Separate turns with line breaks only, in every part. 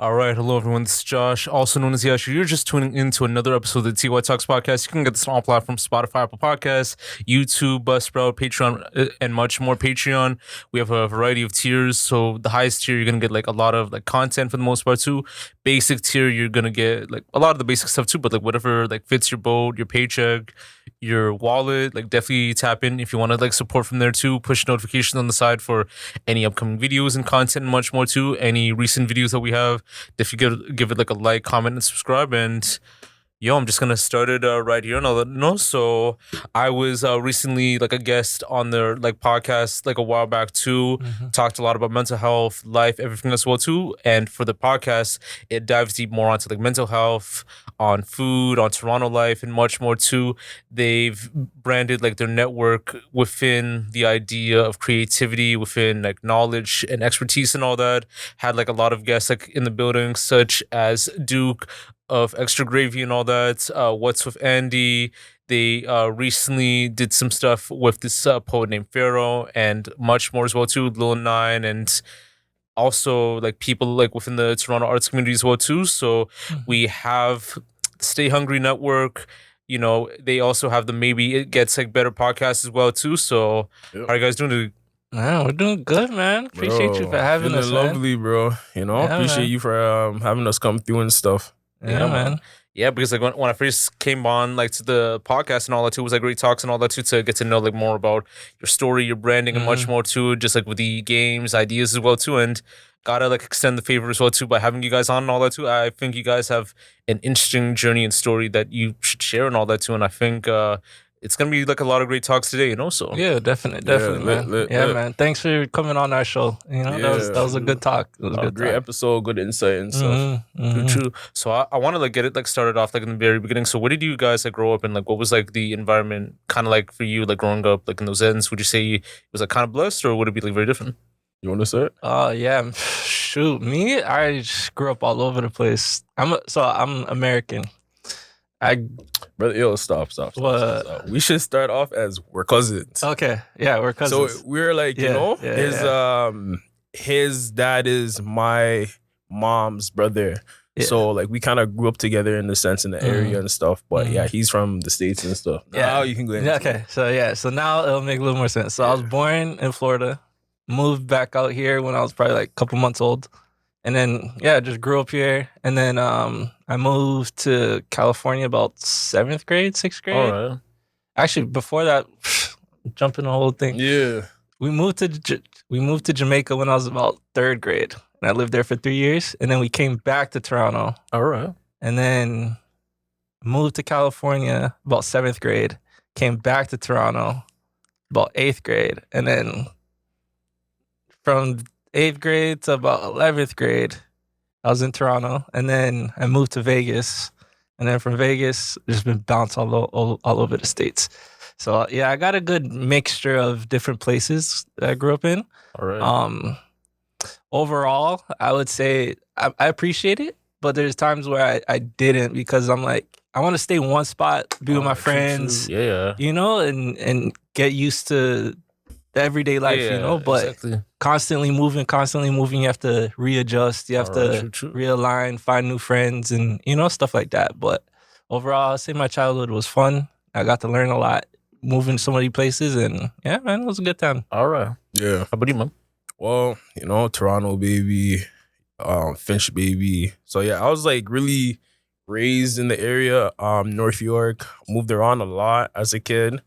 All right, hello everyone. This is Josh, also known as Yashu. You're just tuning into another episode of the TLOY Talks podcast. You can get this on all platforms: Spotify, Apple Podcasts, YouTube, Buzzsprout, Patreon, and much more. Patreon, we have a variety of tiers. So the highest tier, you're gonna get like a lot of like content for the most part too. Basic tier, you're gonna get like a lot of the basic stuff too, but like whatever like fits your boat, your paycheck, your wallet. Like definitely tap in if you want to like support from there too. Push notifications on the side for any upcoming videos and content and much more too. Any recent videos that we have. If you give it like a like, comment, and subscribe, and I'm just gonna start it right here and I'll let you know. So I was recently like a guest on their like podcast like a while back too. Talked a lot about mental health, life, everything as well too. And for the podcast, it dives deep more onto like mental health, on food, on Toronto life, and much more too. They've branded like their network within the idea of creativity, within like knowledge and expertise and all that. Had like a lot of guests like in the building, such as Duke of Extra Gravy and all that. What's with Andy? They recently did some stuff with this poet named Pharaoh and much more as well too. Lil Nine and also like people like within the Toronto arts community as well too. So we have Stay Hungry Network. You know, they also have the Maybe It Gets Like Better podcast as well too. So how are you guys doing?
Man, we're doing good, man. Appreciate you for having us, man.
Lovely, bro. You know,
Yeah,
appreciate
man.
you for having us come through and stuff.
Yeah, man.
Yeah, because like when I first came on like to the podcast and all that too, it was like great talks and all that too to get to know like more about your story, your branding, and much more too. Just like with the games, ideas as well too, and gotta like extend the favor as well too by having you guys on and all that too. I think you guys have an interesting journey and story that you should share and all that too, and I think it's gonna be like a lot of great talks today, you know. So
Yeah, definitely, man.
lit.
Man. Thanks for coming on our show. You know, that was a good talk. It was a good
great
talk.
episode, good insight and stuff.
True. So I want to like get it like started off like in the very beginning. So where did you guys like grow up and like what was like the environment kind of like for you like growing up like in those ends? Would you say it was like kind of blessed or would it be like very different?
You want to say it?
Yeah. Shoot, me, I just grew up all over the place. I'm American.
Brother, yo, stop. We should start off as we're cousins.
Okay, yeah, we're cousins.
So we're like, you know, his dad is my mom's brother.
Yeah.
So like we kind of grew up together in the sense in the area and stuff. But yeah, he's from the States and stuff. Now you can go ahead.
Okay, so now it'll make a little more sense. So I was born in Florida, moved back out here when I was probably like a couple months old. And then, just grew up here. And then I moved to California about 7th grade, 6th grade.
All right.
Actually, before that, jumping the whole thing.
Yeah.
We moved to Jamaica when I was about 3rd grade. And I lived there for 3 years. And then we came back to Toronto.
All right.
And then moved to California about 7th grade. Came back to Toronto about 8th grade. And then from 8th grade to about 11th grade, I was in Toronto, and then I moved to Vegas, and then from Vegas, just been bounced all over the States. So I got a good mixture of different places that I grew up in.
All right.
Overall, I would say I appreciate it, but there's times where I didn't because I'm like, I want to stay in one spot, be with my friends,
True. Yeah.
you know, and get used to the everyday life, you know, but
exactly.
constantly moving, you have to readjust, you have to
True.
realign, find new friends and, you know, stuff like that. But overall, I'd say my childhood was fun. I got to learn a lot, moving so many places, and yeah, man, it was a good time.
All right.
Yeah.
How about you, man?
Well, you know, Toronto baby, Finch baby. So yeah, I was like really raised in the area, North York. Moved around a lot as a kid,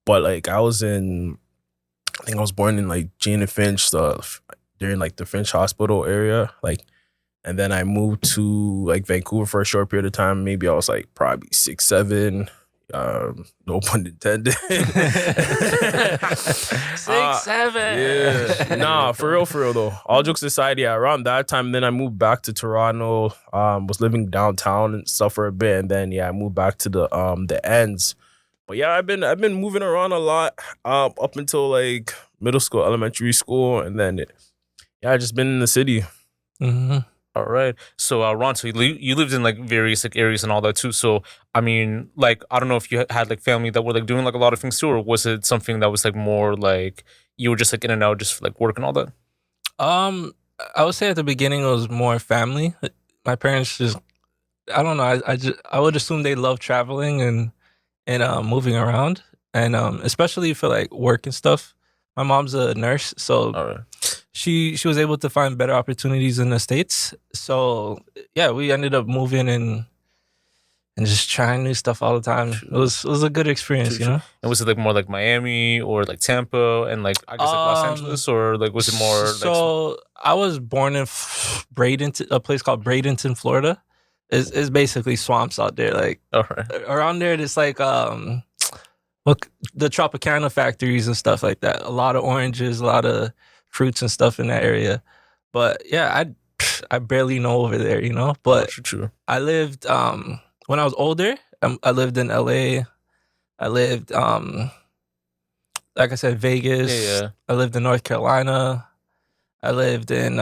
but like I think I was born in like Jane and Finch stuff during like the Finch Hospital area, like, and then I moved to like Vancouver for a short period of time. Maybe I was like probably 6, 7. No pun intended.
6, 7.
Yeah. Nah, for real though. All jokes aside, yeah, around that time, then I moved back to Toronto. Was living downtown and stuff for a bit, and then I moved back to the ends. But yeah, I've been moving around a lot up until like middle school, elementary school, and then I just been in the city.
Mm-hmm.
All right. So Ronto, you lived in like various like areas and all that too. So I mean, like I don't know if you had like family that were like doing like a lot of things too, or was it something that was like more like you were just like in and out, just like work and all that?
I would say at the beginning it was more family. My parents just, I don't know. I would assume they love traveling and moving around, and especially for like work and stuff. My mom's a nurse, so
All right.
she was able to find better opportunities in the States. So yeah, we ended up moving and just trying new stuff all the time. It was a good experience,
True,
you know.
And was it like more like Miami or like Tampa and like I guess like Los Angeles, or like was it more like
So I was born in Bradenton, a place called Bradenton, Florida. It's basically swamps out there. Like
all right.
around there, it's like look, the Tropicana factories and stuff like that. A lot of oranges, a lot of fruits and stuff in that area. But yeah, I barely know over there, you know. But
True.
I lived when I was older. I lived in LA. I lived like I said, Vegas.
Yeah.
I lived in North Carolina. I lived in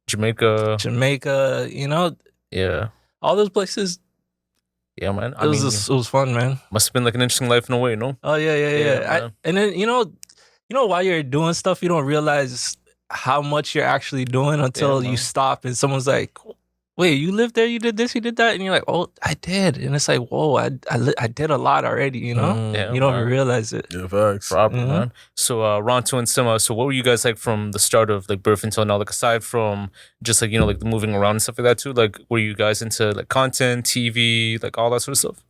Jamaica.
Jamaica. You know,
Yeah.
all those places.
Yeah, man.
It was fun, man.
Must have been like an interesting life in a way, no?
Oh yeah.
Man.
And then you know, while you're doing stuff, you don't realize how much you're actually doing until
man.
you stop and someone's like, "Wait, you lived there? You did this? You did that?" And you're like, "Oh, I did." And it's like, "Whoa, I did a lot already." You know,
Yeah,
you don't
man.
even realize it.
Yeah, facts.
Proper,
Mhm.
man. So Ronto and Sima, so what were you guys like from the start of like birth until now? Like aside from just like, you know, like the moving around and stuff like that too, like were you guys into like content, TV, like all that sort of stuff?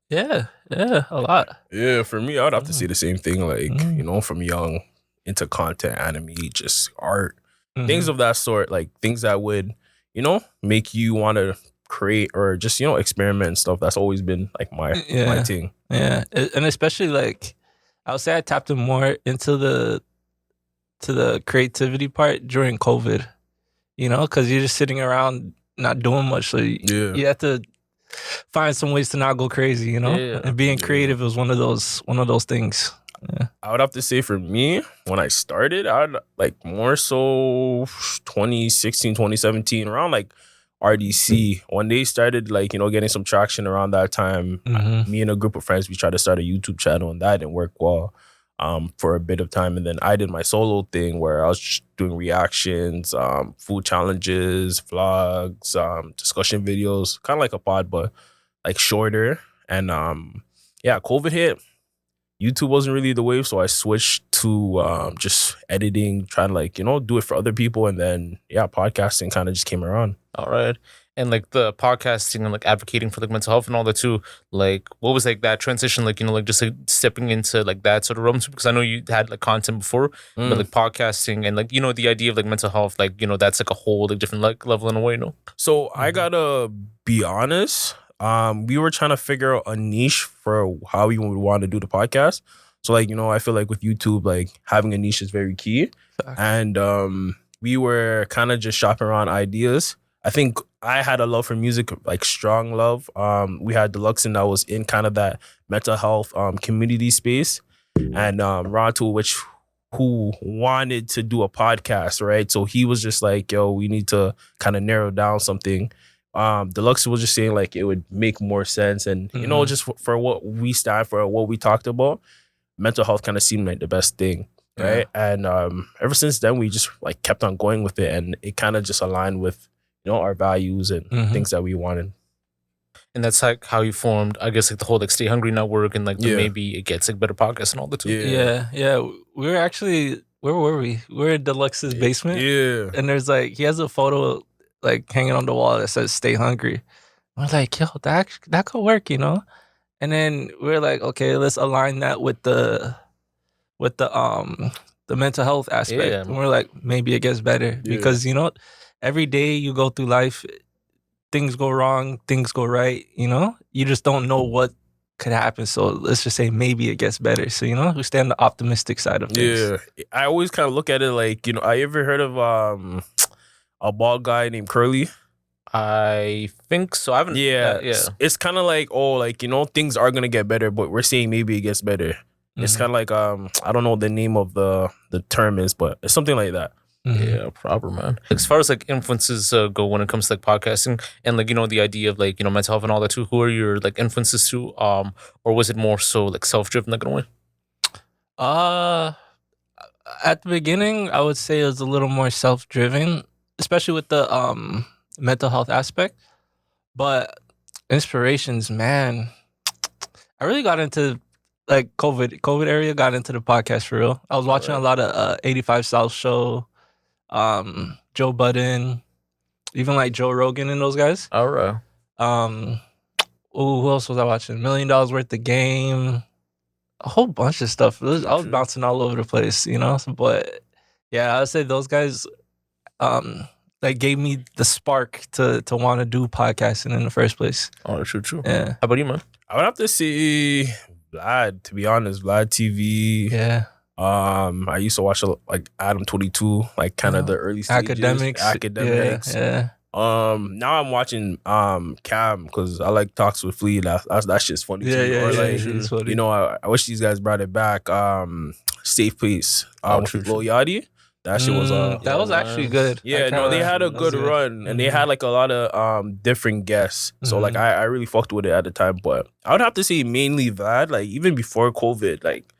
Yeah, a lot.
Yeah, for me, I'd have to say the same thing. Like,
Mm.
you know, from young into content, anime, just art,
Mhm.
things of that sort. Like things that would, you know, make you want to create or just, you know, experiment and stuff. That's always been like my thing.
Yeah, and especially like I would say I tapped in more into the creativity part during COVID. You know, because you're just sitting around not doing much, so you have to find some ways to not go crazy. You know,
Yeah.
and being creative was one of those things. Yeah.
I would have to say for me, when I started, I'd like more so 2016, 2017, around like RDC. When they started like, you know, getting some traction around that time,
Mhm.
me and a group of friends, we tried to start a YouTube channel and that didn't work well for a bit of time. And then I did my solo thing where I was just doing reactions, food challenges, vlogs, discussion videos, kind of like a pod, but like shorter. And yeah, COVID hit. YouTube wasn't really the wave, so I switched to just editing, trying to like, you know, do it for other people. And then, yeah, podcasting kind of just came around.
All right. And like the podcasting and like advocating for like mental health and all that too, like what was like that transition, like, you know, like just like stepping into like that sort of realm too? Because I know you had like content before, but like podcasting and like, you know, the idea of like mental health, like, you know, that's like a whole like different like level in a way, no?
So I gotta be honest. We were trying to figure out a niche for how we would want to do the podcast. So like, you know, I feel like with YouTube, like having a niche is very key. And we were kind of just shopping around ideas. I think I had a love for music, like strong love. We had Deluxe and that was in kind of that mental health community space. And Ronto, who wanted to do a podcast, right? So he was just like, yo, we need to kind of narrow down something. Deluxe was just saying like it would make more sense. And, you know, just for what we stand for, what we talked about, mental health kind of seemed like the best thing. Right. Yeah. And ever since then, we just like kept on going with it. And it kind of just aligned with, you know, our values and things that we wanted.
And that's like how you formed, I guess, like the whole like Stay Hungry network and like the Maybe It Gets like better podcast and all the too.
Yeah. We were actually, where were we? We were in Deluxe's basement.
Yeah.
And there's like, he has a photo like hanging on the wall that says Stay Hungry. I was like, yo, that could work, you know? And then we're like, okay, let's align that with the mental health aspect.
Yeah.
And we're like, maybe it gets better. Because, you know, every day you go through life, things go wrong, things go right, you know? You just don't know what could happen. So let's just say maybe it gets better. So, you know, we stay on the optimistic side of things.
Yeah. I always kind of look at it like, you know, I ever heard of a bald guy named Curly?
I think so. I haven't.
Yeah. It's kind of like, oh, like, you know, things are going to get better, but we're saying maybe it gets better. It's kind of like, I don't know what the name of the term is, but it's something like that.
Yeah, proper, man. As far as like influences go when it comes to like podcasting and like, you know, the idea of like, you know, mental health and all that too, who are your like influences to, or was it more so like self-driven like in a way?
At the beginning, I would say it was a little more self-driven, especially with the mental health aspect. But inspirations, man, I really got into like COVID area, got into the podcast for real. I was watching a lot of 85 South Show, Joe Budden, even like Joe Rogan and those guys.
All right.
Who else was I watching? $1 Million Worth of Game, a whole bunch of stuff. I was bouncing all over the place, you know. But yeah, I'd say those guys, like gave me the spark to want to do podcasting in the first place.
Oh, true.
Yeah.
How about you, man?
I would have to say Vlad, to be honest. Vlad TV.
Yeah.
I used to watch like Adam 22, like kind of the early stages. Academics.
Yeah.
Now I'm watching Cam because I like Talks with Flea. That's just funny.
Yeah,
Like,
funny.
you know, I wish these guys brought it back. Safe Place. With Lil Yachty. That shit was
that was actually good.
Yeah, no, they had a good run, and they had like a lot of different guests. So like I really fucked with it at the time. But I would have to say mainly Vlad. Like even before COVID, like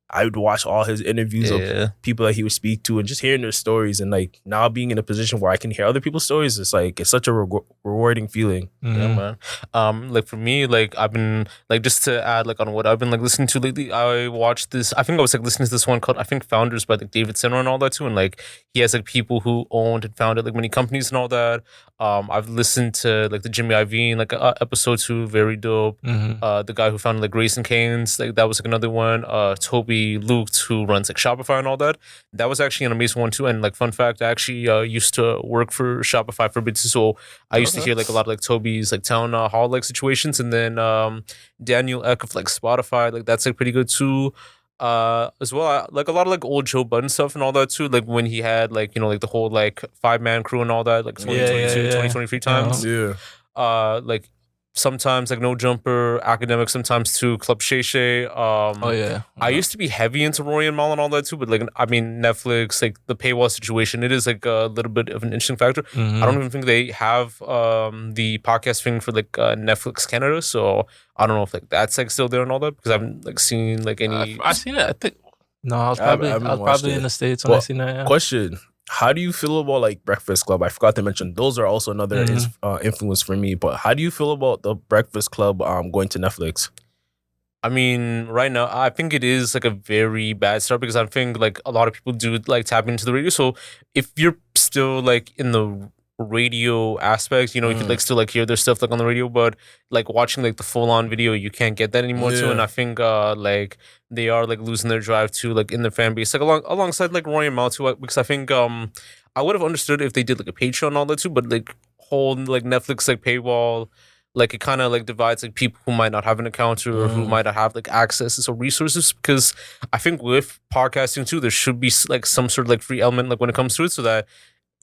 I would watch all his interviews of people that he would speak to and just hearing their stories. And like now being in a position where I can hear other people's stories, it's such a rewarding feeling.
Yeah, man. Like for me, like I've been like, just to add like on what I've been like listening to lately, I watched this, I think I was like listening to this one called, I think Founders by like David Senra and all that too. And like he has like people who owned and founded like many companies and all that. I've listened to like the Jimmy Iovine like episode 2, very dope. The guy who founded like Raising Cane's, like that was like another one. Toby Luke, who runs like Shopify and all that. That was actually an amazing one too. And like fun fact, I actually used to work for Shopify for a bit too. So I used to hear like a lot of like Toby's like town hall like situations, and then Daniel Ek of like Spotify, like that's like pretty good too. As well, like a lot of like old Joe Budden stuff and all that too, like when he had like, you know, like the whole like 5-man crew and all that, like 2022 2023 times. Like sometimes like No Jumper, Academic, sometimes too, Club Shay Shay. I used to be heavy into Rory and Mal and all that too, but like I mean Netflix, like the paywall situation, it is like a little bit of an interesting factor. I don't even think they have the podcast thing for like Netflix Canada, so I don't know if like that's like still there and all that, because I haven't like seen like any.
I've seen it. I think no, I was probably in the States when I seen that. Yeah.
Question: how do you feel about like Breakfast Club? I forgot to mention those are also another influence for me. But how do you feel about the Breakfast Club going to Netflix?
I mean, right now, I think it is like a very bad start, because I think like a lot of people do like tap into the radio. So if you're still like in the radio aspect, you know, you could like still like hear their stuff like on the radio, but like watching like the full on video, you can't get that anymore too. And I think like they are like losing their drive too, like in their fan base, like alongside like Roy and Mal too, because I think I would have understood if they did like a Patreon and all that too, but like whole like Netflix like paywall, like it kind of like divides like people who might not have an account or who might not have like access to some resources. Because I think with podcasting too, there should be like some sort of like free element like when it comes to it, so that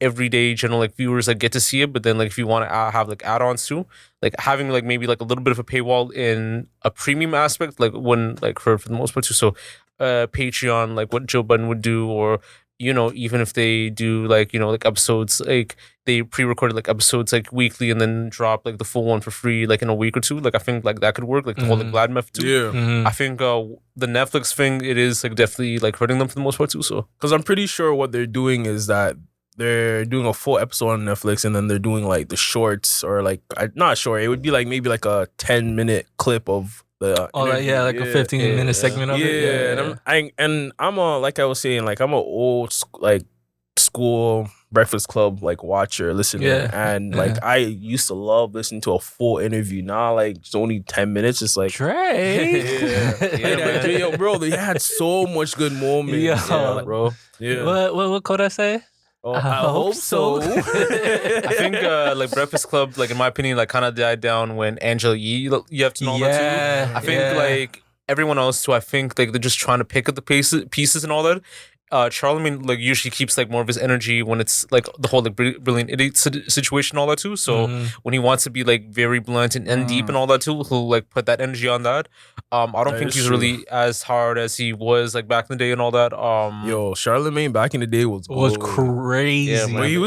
everyday general like viewers like get to see it. But then like if you want to have like add-ons too, like having like maybe like a little bit of a paywall in a premium aspect like wouldn't like hurt for the most part too. So Patreon, like what Joe Budden would do, or you know, even if they do like, you know, like episodes, like they pre-recorded like episodes like weekly and then drop like the full one for free like in a week or two, like I think like that could work, like the whole like Vlad method too. I think the Netflix thing, it is like definitely like hurting them for the most part too. So
because I'm pretty sure what they're doing is that they're doing a full episode on Netflix, and then they're doing like the shorts, or like not short, it would be like maybe like a 10-minute clip of the
like a 15-minute segment of it.
And I'm a, like I was saying, like I'm a old like school Breakfast Club like watcher, listener, and like I used to love listening to a full interview. Now like it's only 10 minutes. It's like
Drake.
Yo, bro, they had so much good moments, bro.
What could I say?
I hope so.
I think like Breakfast Club, like in my opinion, like kind of died down when Angela Yee, you have to know that too. I think like everyone else too, I think like they're just trying to pick up the pieces and all that. Charlemagne like usually keeps like more of his energy when it's like the whole like brilliant idiot situation and all that too. So when he wants to be like very blunt and deep and all that too, he'll like put that energy on that. I don't think he's really as hard as he was like back in the day and all that.
Yo, Charlemagne back in the day was
crazy.
Yeah, but he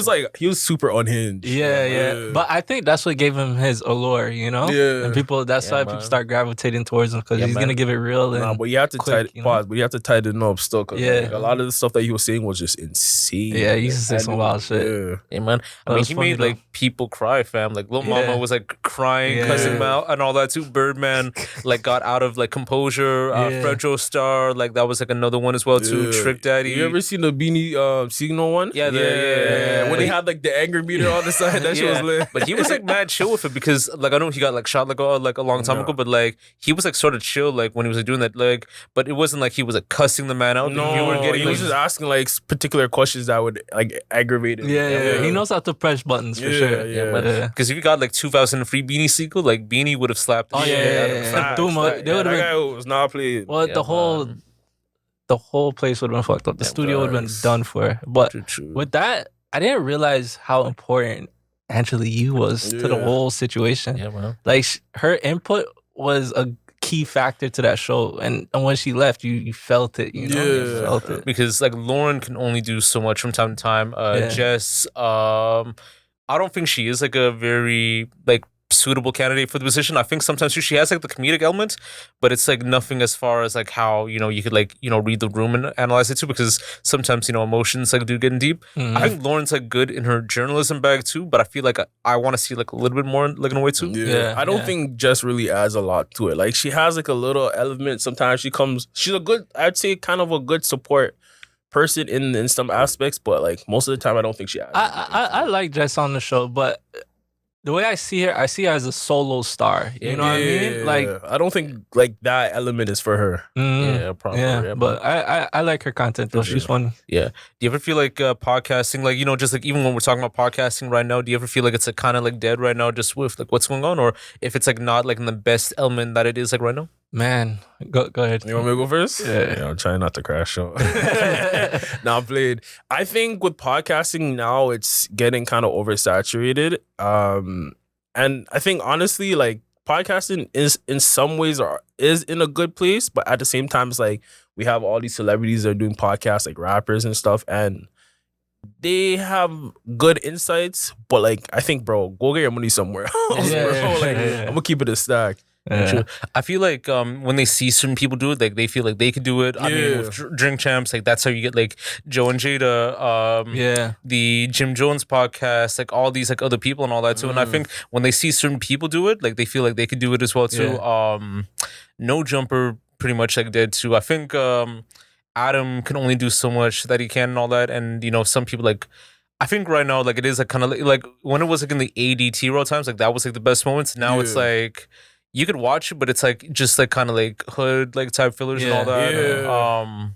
was super unhinged.
Yeah. But I think that's what gave him his allure, you know?
Yeah.
And that's why people start gravitating towards him, because he's gonna give it real. And
but you have to tighten up still, because like, a lot of the stuff that he was saying was just insane.
Yeah, he used to say some wild shit.
Yeah.
Yeah, man. I
That
mean,
was
he
funny,
made
though.
like people cry, fam. Like Lil
Yeah.
Mama was like crying,
Yeah.
cussing him out, and all that too. Birdman like got out of like composure.
Yeah.
Fred Star, like that was like another one as well too.
Yeah.
Trick Daddy.
You ever seen the Beanie Signal one?
Yeah, yeah.
When they had like the anger meter on the side, that shit was lit.
But he was like mad chill with it because like I know he got like shot like a long time ago, but like he was like sort of chill like when he was like doing that, like, but it wasn't like he was like cussing the man out.
No,
you were getting
he
like,
was just asking like particular questions that would like aggravate him.
Yeah. He knows how to press buttons for sure.
Yeah.
because if you got like 2003 Beanie sequel, like Beanie would have slapped.
Oh,
the shit
yeah,
out of
yeah,
him.
yeah.
Facts.
Duma,
That-
they would've
that
been-
guy was not playing.
Well,
Yeah,
the whole place would have been fucked up. The
Yeah,
studio would have been
facts.
done for. But
True.
with that, I didn't realize how important Angela Yee was to the
Yeah.
whole situation.
Yeah, man.
Like her input was a key factor to that show, and when she left, you felt it. You know, you
Yeah.
felt it.
Because like Lauren can only do so much from time to time.
Yeah.
Jess, I don't think she is like a very like suitable candidate for the position. I think sometimes she has like the comedic element, but it's like nothing as far as like how you could like read the room and analyze it too. Because sometimes emotions like do get in deep.
Mhm.
I think Lauren's like good in her journalism bag too, but I feel like I want to see like a little bit more like in a way too.
Yeah,
I don't
yeah.
think Jess really adds a lot to it. Like she has like a little element. Sometimes she's a good, I'd say kind of a good support person in some aspects, but like most of the time I don't think she adds.
I like Jess on the show, but the way I see her as a solo star. You know what I mean? Like,
I don't think like that element is for her.
Yeah, probably.
yeah, but I like her content though. She's funny.
Yeah. Do you ever feel like podcasting, like, just like even when we're talking about podcasting right now, do you ever feel like it's like kind of like dead right now just with like what's going on? Or if it's like not like in the best element that it is like right now?
Man, go ahead.
You want me to go first?
Yeah.
I'm trying not to crash out. Now played. I think with podcasting now, it's getting kind of oversaturated. And I think honestly, like podcasting is in some ways is in a good place, but at the same time, it's like we have all these celebrities that are doing podcasts, like rappers and stuff, and they have good insights. But like, I think, bro, go get your money somewhere else,
Yeah,
bro.
yeah,
Like,
yeah.
I'm gonna keep it a stack.
Yeah.
True. I feel like when they see certain people do it, like they feel like they could do it. I mean,
Yeah.
with Drink Champs, like that's how you get like Joe and Jada,
Yeah.
the Jim Jones podcast, like all these like other people and all that too. And I think when they see certain people do it, like they feel like they could do it as well too. No Jumper pretty much like did too. I think Adam can only do so much that he can and all that. And some people like, I think right now like it is like kind of like when it was like in the ADT road times, like that was like the best moments. Now it's
Yeah.
like you could watch it, but it's like just like kind of like hood like type fillers and all that.
Yeah.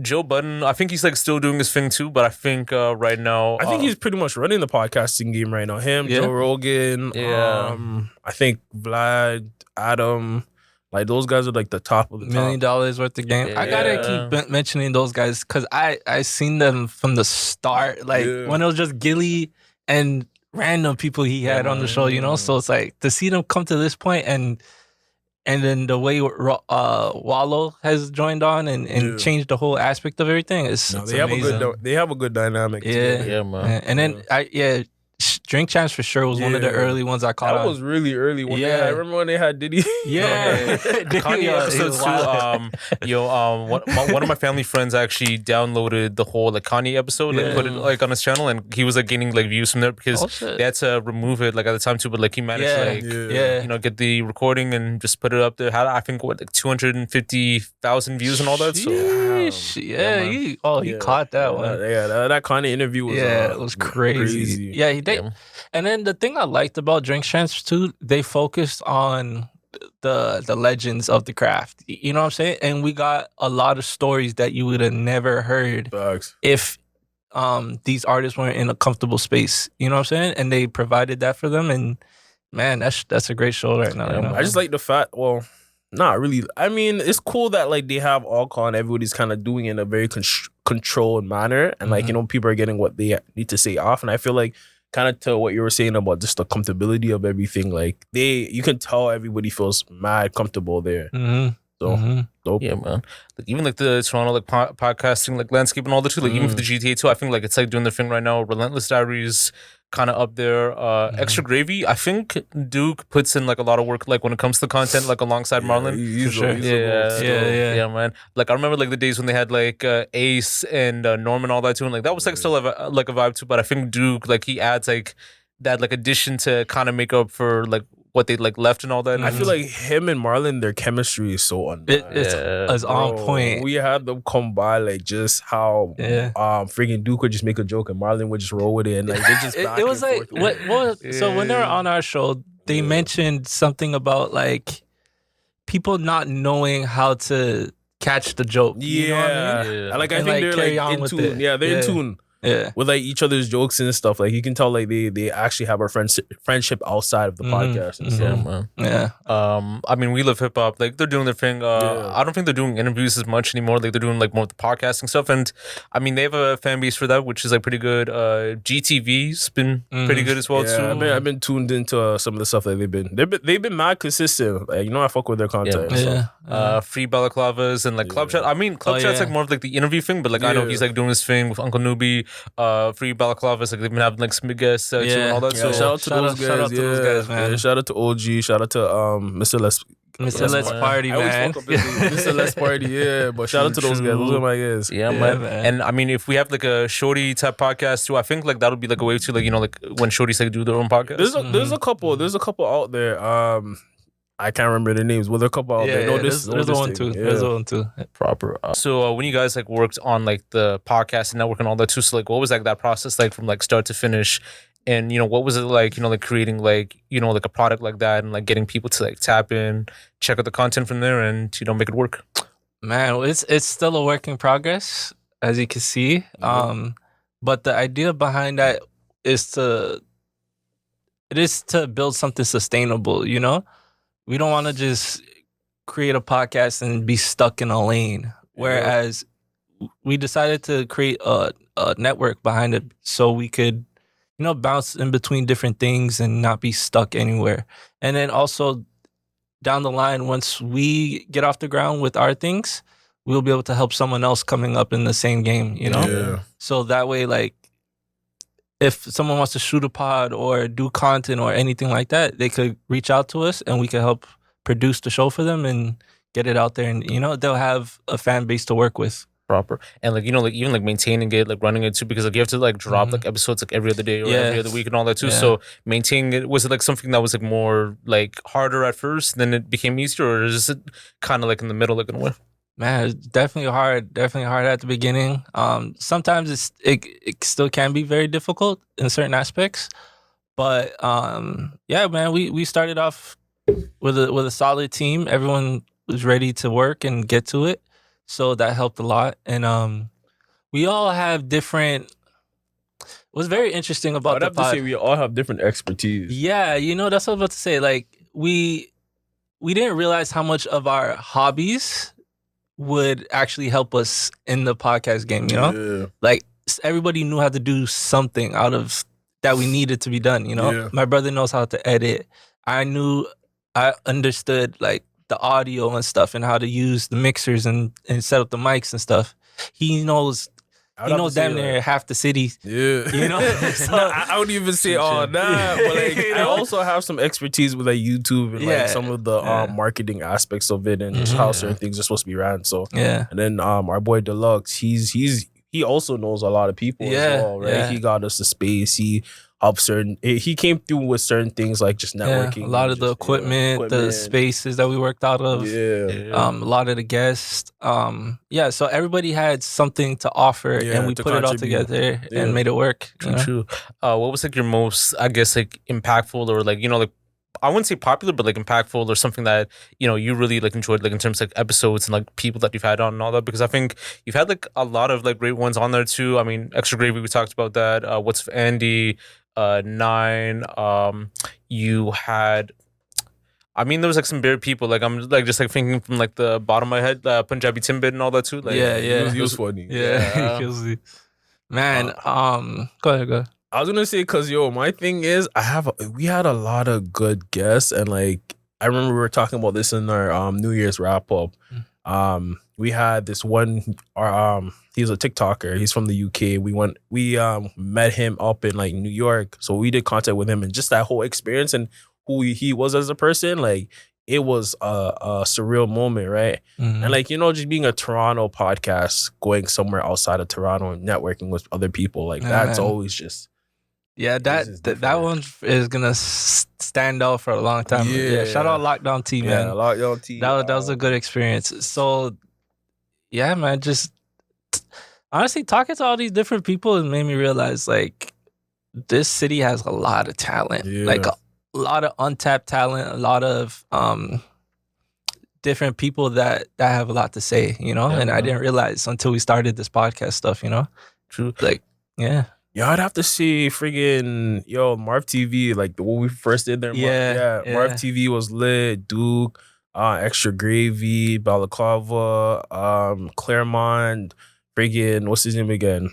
Joe Budden, I think he's like still doing his thing too, but I think right now
I think he's pretty much running the podcasting game right now. Him,
Yeah.
Joe Rogan,
Yeah.
I think Vlad, Adam, like those guys are like the top of the
$1 million
top.
worth of game. I gotta keep mentioning those guys because I seen them from the start. Like when it was just Gilly and random people he had on the show, So it's like to see them come to this point and then the way Wallow has joined on and changed the whole aspect of everything. It's
They have
amazing.
they have a good dynamic.
Yeah.
together.
yeah, man.
And then Drink Champs for sure was one of the
Yeah.
early ones I caught
That
on.
was really early. When
Yeah.
I remember when they had Diddy.
Yeah.
Kanye
Yeah, it
episode
was
too.
wild.
One of my family friends actually downloaded the whole like Kanye episode, like
Yeah.
put it like on his channel, and he was like gaining like views from there because
Oh, shit.
they had to remove it like at the time too. But like he managed to like
Yeah.
get the recording and just put it up there. Had I think like 250,000 views and all that. So
Sheesh. Yeah,
man.
he caught that one.
That Kanye interview was
It was crazy. Yeah, he did.
Yeah.
And then the thing I liked about Drink Champs too, they focused on the legends of the craft. You know what I'm saying? And we got a lot of stories that you would have never heard
Facts.
if these artists weren't in a comfortable space. You know what I'm saying? And they provided that for them. And man, that's a great show right now.
I just like the fact. Well, not really. I mean, it's cool that like they have alcohol and everybody's kind of doing it in a very controlled manner, and like people are getting what they need to say off. And I feel like kind of to what you were saying about just the comfortability of everything. Like you can tell everybody feels mad comfortable there. So dope.
yeah, man. Like even like the Toronto like podcasting like landscape and all that too. Like even for the GTA too, I think like it's like doing their thing right now. Relentless Diaries, kind of up there. Extra Gravy, I think Duke puts in like a lot of work, like when it comes to content, like alongside Marlon.
He's
sure.
Yeah, man. Like I remember like the days when they had like Ace and Norman, all that too, and like that was like still like a vibe too. But I think Duke, like he adds like that like addition to kind of make up for like what they like left and all that.
I feel like him and Marlon, their chemistry is so unmatched.
It's on point.
We had them come by like just how freaking Duke would just make a joke and Marlon would just roll with it, and like they just
it was like what so when they were on our show, they mentioned something about like people not knowing how to catch the joke. You know what I mean?
Like I think they're like in tune. Yeah, they're in tune. Yeah, with like each other's jokes and stuff. Like you can tell like they actually have a friendship outside of the podcast and stuff.
Man.
Yeah.
I mean, We Love Hip Hop. Like they're doing their thing. I don't think they're doing interviews as much anymore. Like they're doing like more of the podcasting stuff. And I mean, they have a fan base for that, which is like pretty good. GTV's been pretty good as well too.
I've been tuned into some of the stuff that they've been mad consistent. Like I fuck with their content.
Free Balaclavas and like Club Chat. I mean, Club Chat's like more of like the interview thing, but like I know he's like doing his thing with Uncle Newbie. Free Balaclavas, like they've been having like some big guests too and all that. So
shout out to those guys, man. Shout out to OG. Shout out to Mr.
Let's Party, man.
Mr. Let's Party, but shout out to those guys. Those are my guys.
Yeah, man. And I mean, if we have like a Shorty type podcast too, I think like that'll be like a way to like like when Shorties like do their own podcast.
There's a couple out there. I can't remember their names. Well, there are a couple out there. No,
there's one too. There's one too.
Proper. So when you guys like worked on like the podcast and network and all that too, so like what was like that process like from like start to finish? And what was it like, like creating like, like a product like that and like getting people to like tap in, check out the content from there and, make it work?
Man, it's still a work in progress, as you can see. But the idea behind that is to build something sustainable, We don't want to just create a podcast and be stuck in a lane. Whereas we decided to create a network behind it so we could, bounce in between different things and not be stuck anywhere. And then also down the line, once we get off the ground with our things, we'll be able to help someone else coming up in the same game,
Yeah.
So that way, like, if someone wants to shoot a pod or do content or anything like that, they could reach out to us and we could help produce the show for them and get it out there. And, they'll have a fan base to work with.
Proper. And like, like even like maintaining it, like running it too, because like you have to like drop like episodes like every other day or every other week and all that too. So maintaining it, was it like something that was like more like harder at first, then it became easier, or is it kind of like in the middle, like in a way?
Man, it's definitely hard at the beginning. Sometimes it still can be very difficult in certain aspects. But man, we started off with a solid team. Everyone was ready to work and get to it. So that helped a lot. And we all have different. What's very interesting about the pod,
to say we all have different expertise.
Yeah, that's what I was about to say. Like we didn't realize how much of our hobbies would actually help us in the podcast game, Like everybody knew how to do something out of that we needed to be done, My brother knows how to edit. I understood like the audio and stuff and how to use the mixers and set up the mics and stuff. He knows damn near half the city.
Yeah.
So,
I wouldn't even say all that, but like I also have some expertise with like YouTube and like some of the marketing aspects of it and just how certain things are supposed to be ran. So and then our boy Deluxe, he also knows a lot of people as well, right?
Yeah.
He got us the space. He came through with certain things like just networking.
A lot of the equipment, the spaces that we worked out of. A lot of the guests. So everybody had something to offer and we put it all together and made it work.
True. What was like your most, I guess, like impactful or like, like I wouldn't say popular, but like impactful or something that, you really like enjoyed, like in terms of like episodes and like people that you've had on and all that? Because I think you've had like a lot of like great ones on there too. I mean, Extra Gravy, we talked about that. What's with Andy, 9. You had, I mean, there was like some bare people. Like I'm like just like thinking from like the bottom of my head, Punjabi Timbit and all that too. Like,
he was funny.
Man, go ahead.
I was gonna say, cause my thing is we had a lot of good guests, and like I remember we were talking about this in our New Year's wrap up. We had this one. He's a TikToker. He's from the UK. We met him up in like New York, so we did contact with him, and just that whole experience and who he was as a person, like it was a surreal moment, right?
Mhm.
And like just being a Toronto podcast, going somewhere outside of Toronto and networking with other people, like that's
man.
always just.
Yeah, that one is gonna stand out for a long time. Yeah, shout out Lockdown T, man.
Yeah, Lockdown T.
That was a good experience. So, yeah, man, just honestly talking to all these different people has made me realize like this city has a lot of talent, like a lot of untapped talent, a lot of different people that have a lot to say, and I didn't realize until we started this podcast stuff,
True.
Like, yeah.
Yeah, I'd have to say friggin' Marv TV, like when we first did there. Marv TV was lit. Duke, Extra Gravy, Balaclava, Claremont, friggin' what's his name again?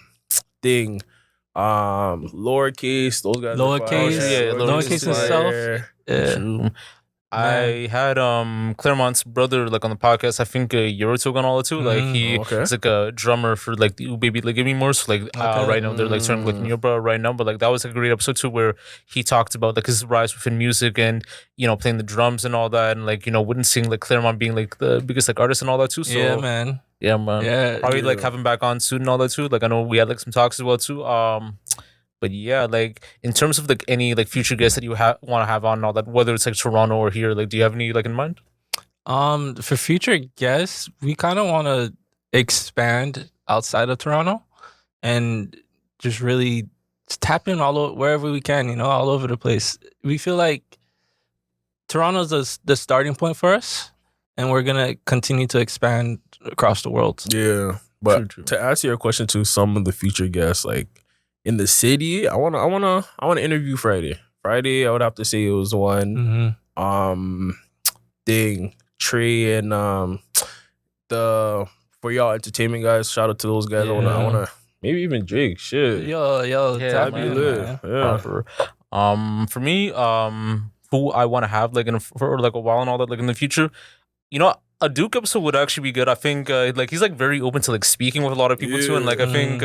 Thing. Lowercase, those guys.
Lowercase itself. Yeah.
True. I had Claremont's brother like on the podcast. I think a year or two ago and all that too. Like he's like a drummer for like the Ooh Baby Like Give Me More. So like right now they're like starting like New Bro right now. But like that was like a great episode too where he talked about like his rise within music and playing the drums and all that and like witnessing like Claremont being like the biggest like artist and all that too. So
yeah, man.
Yeah, probably like have him back on soon and all that too. Like I know we had like some talks as well too. But yeah, like in terms of like any like future guests that you want to have on and all that, whether it's like Toronto or here, like do you have any like in mind?
For future guests, we kind of want to expand outside of Toronto and just really tap in wherever we can, all over the place. We feel like Toronto's the starting point for us, and we're gonna continue to expand across the world.
Yeah, but to answer your question to some of the future guests, like. In the city, I wanna interview Friday. Friday, I would have to say it was one. Trey and the For Y'all Entertainment guys. Shout out to those guys.
Yeah.
I wanna maybe even Jake. Shit.
Yo,
that'd be lit. Yeah.
For me, who I want to have like for like a while and all that, like in the future, a Duke episode would actually be good. I think like he's like very open to like speaking with a lot of people too, and like I think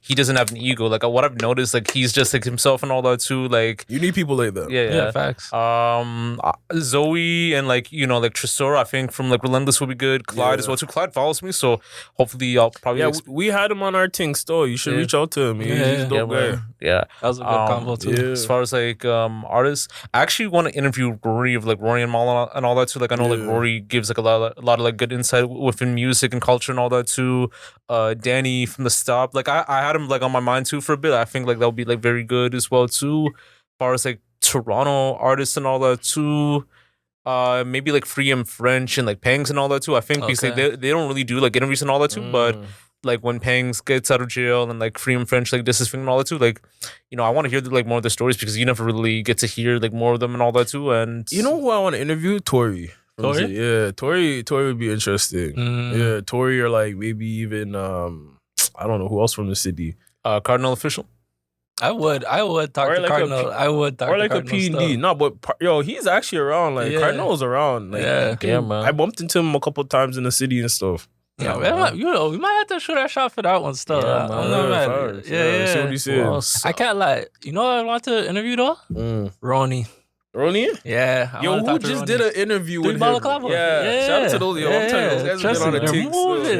he doesn't have an ego. Like what I've noticed, like he's just like himself and all that too. Like
you need people like that.
Yeah, facts.
Zoe and like like Tresor, I think from like Relentless will be good. Clyde as well too. Clyde follows me, so hopefully I'll probably
we had him on our thing store. You should reach out to him. He's a dope guy.
Yeah,
that was a good combo too.
Yeah.
As far as like artists, I actually want to interview Rory of like Rory and Mal and all that too. Like I know like Rory gives like a lot of like good insight within music and culture and all that too. Danny from the Stop, like I had him like on my mind too for a bit. I think like that would be like very good as well too. As far as like Toronto artists and all that too. Maybe like Free and French and like Pangs and all that too. I think because like, they don't really do like interviews and all that too, but like when Pangs gets out of jail and like Free and French like this is and all that too, like I want to hear like more of the stories because you never really get to hear like more of them and all that too. And
you know who I want to interview? Tori. Yeah, Tori would be interesting. Yeah, Tori or like maybe even I don't know who else from the city.
Cardinal Official.
I would talk to
like
Cardinal. I would talk
or like
to
a P&D.
stuff.
No, but he's actually around. Like Cardinal's around. Like,
yeah, man.
I bumped into him a couple times in the city and stuff.
Yeah, we might have to shoot our shot for that one still.
Yeah,
man. Yeah.
See what he says.
I can't lie. You know what I want to interview though? Ronnie.
Ronnie?
Yeah.
Who just did an interview with him?
Balaclava.
Yeah. Shout out to those. I'm telling you, those guys have been on the tick.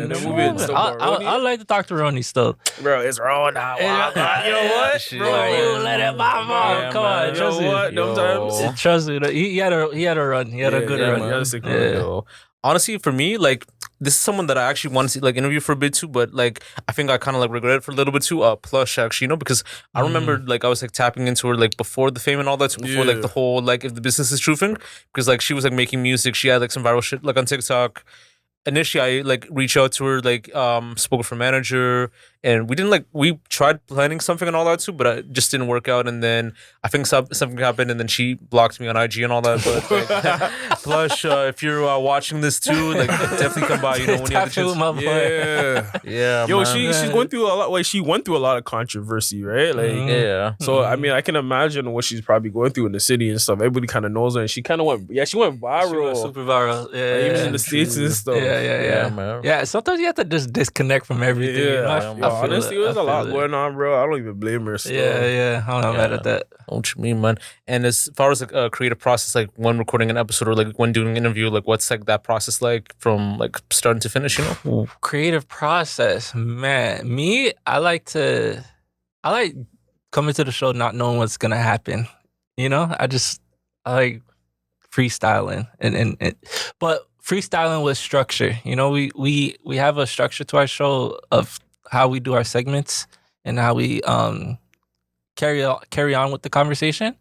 They're moving.
I'd like to talk to Ronnie still.
Bro, it's Ron now. You know what?
Bro, you let it pop off. Come on, trust me.
You know what?
Trust me. He had a run. He had a good run.
He had a sick run.
Honestly, for me, like this is someone that I actually want to see, like interview for a bit too, but like I think I kind of like regret it for a little bit too. Plush actually, because I remember like I was like tapping into her like before the fame and all that, so before like the whole like if the business is true thing, because like she was like making music, she had like some viral shit like on TikTok. Initially, I like reached out to her, like spoke with her manager, and we tried planning something and all that too, but it just didn't work out. And then I think something happened, and then she blocked me on IG and all that. But like, Plush, if you're watching this too, like definitely come by. When you have the chance. Yeah.
Yo, she's going through a lot. Like she went through a lot of controversy, right? Like So I mean, I can imagine what she's probably going through in the city and stuff. Everybody kind of knows her, and she kind of went. Yeah, she went viral.
She went super viral. Yeah,
even in the States and stuff.
Yeah.
man.
Yeah, sometimes you have to just disconnect from everything. You know?
Yeah,
I
yo,
feel
honestly,
it.
there's
I
a lot
feel it.
going on, bro. I don't even blame her. Still.
Yeah. I'm not mad at that.
What you mean, man? And as far as like a creative process, like when recording an episode or like when doing an interview, like what's like that process like from like starting to finish, you know?
Creative process, man. Me, I like coming to the show not knowing what's gonna happen. You know, I like freestyling and but freestyling with structure. You know, we have a structure to our show of how we do our segments and how we carry on with the conversation.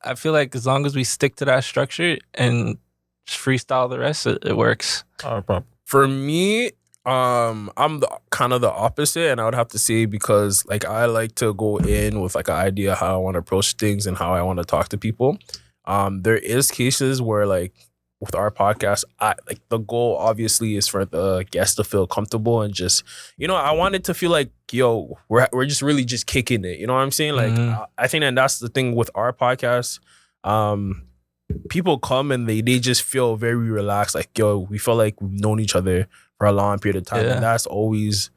I feel like as long as we stick to that structure and just freestyle the rest, it works.
For me, I'm the kind of the opposite, and I would have to say because like I like to go in with like an idea how I want to approach things and how I want to talk to people. There is cases where like with our podcast, I like the goal obviously is for the guests to feel comfortable and just, I want it to feel like, yo, we're just really just kicking it. You know what I'm saying? Like I think that that's the thing with our podcast. People come and they just feel very relaxed. Like, yo, we feel like we've known each other for a long period of time.
Yeah.
And that's always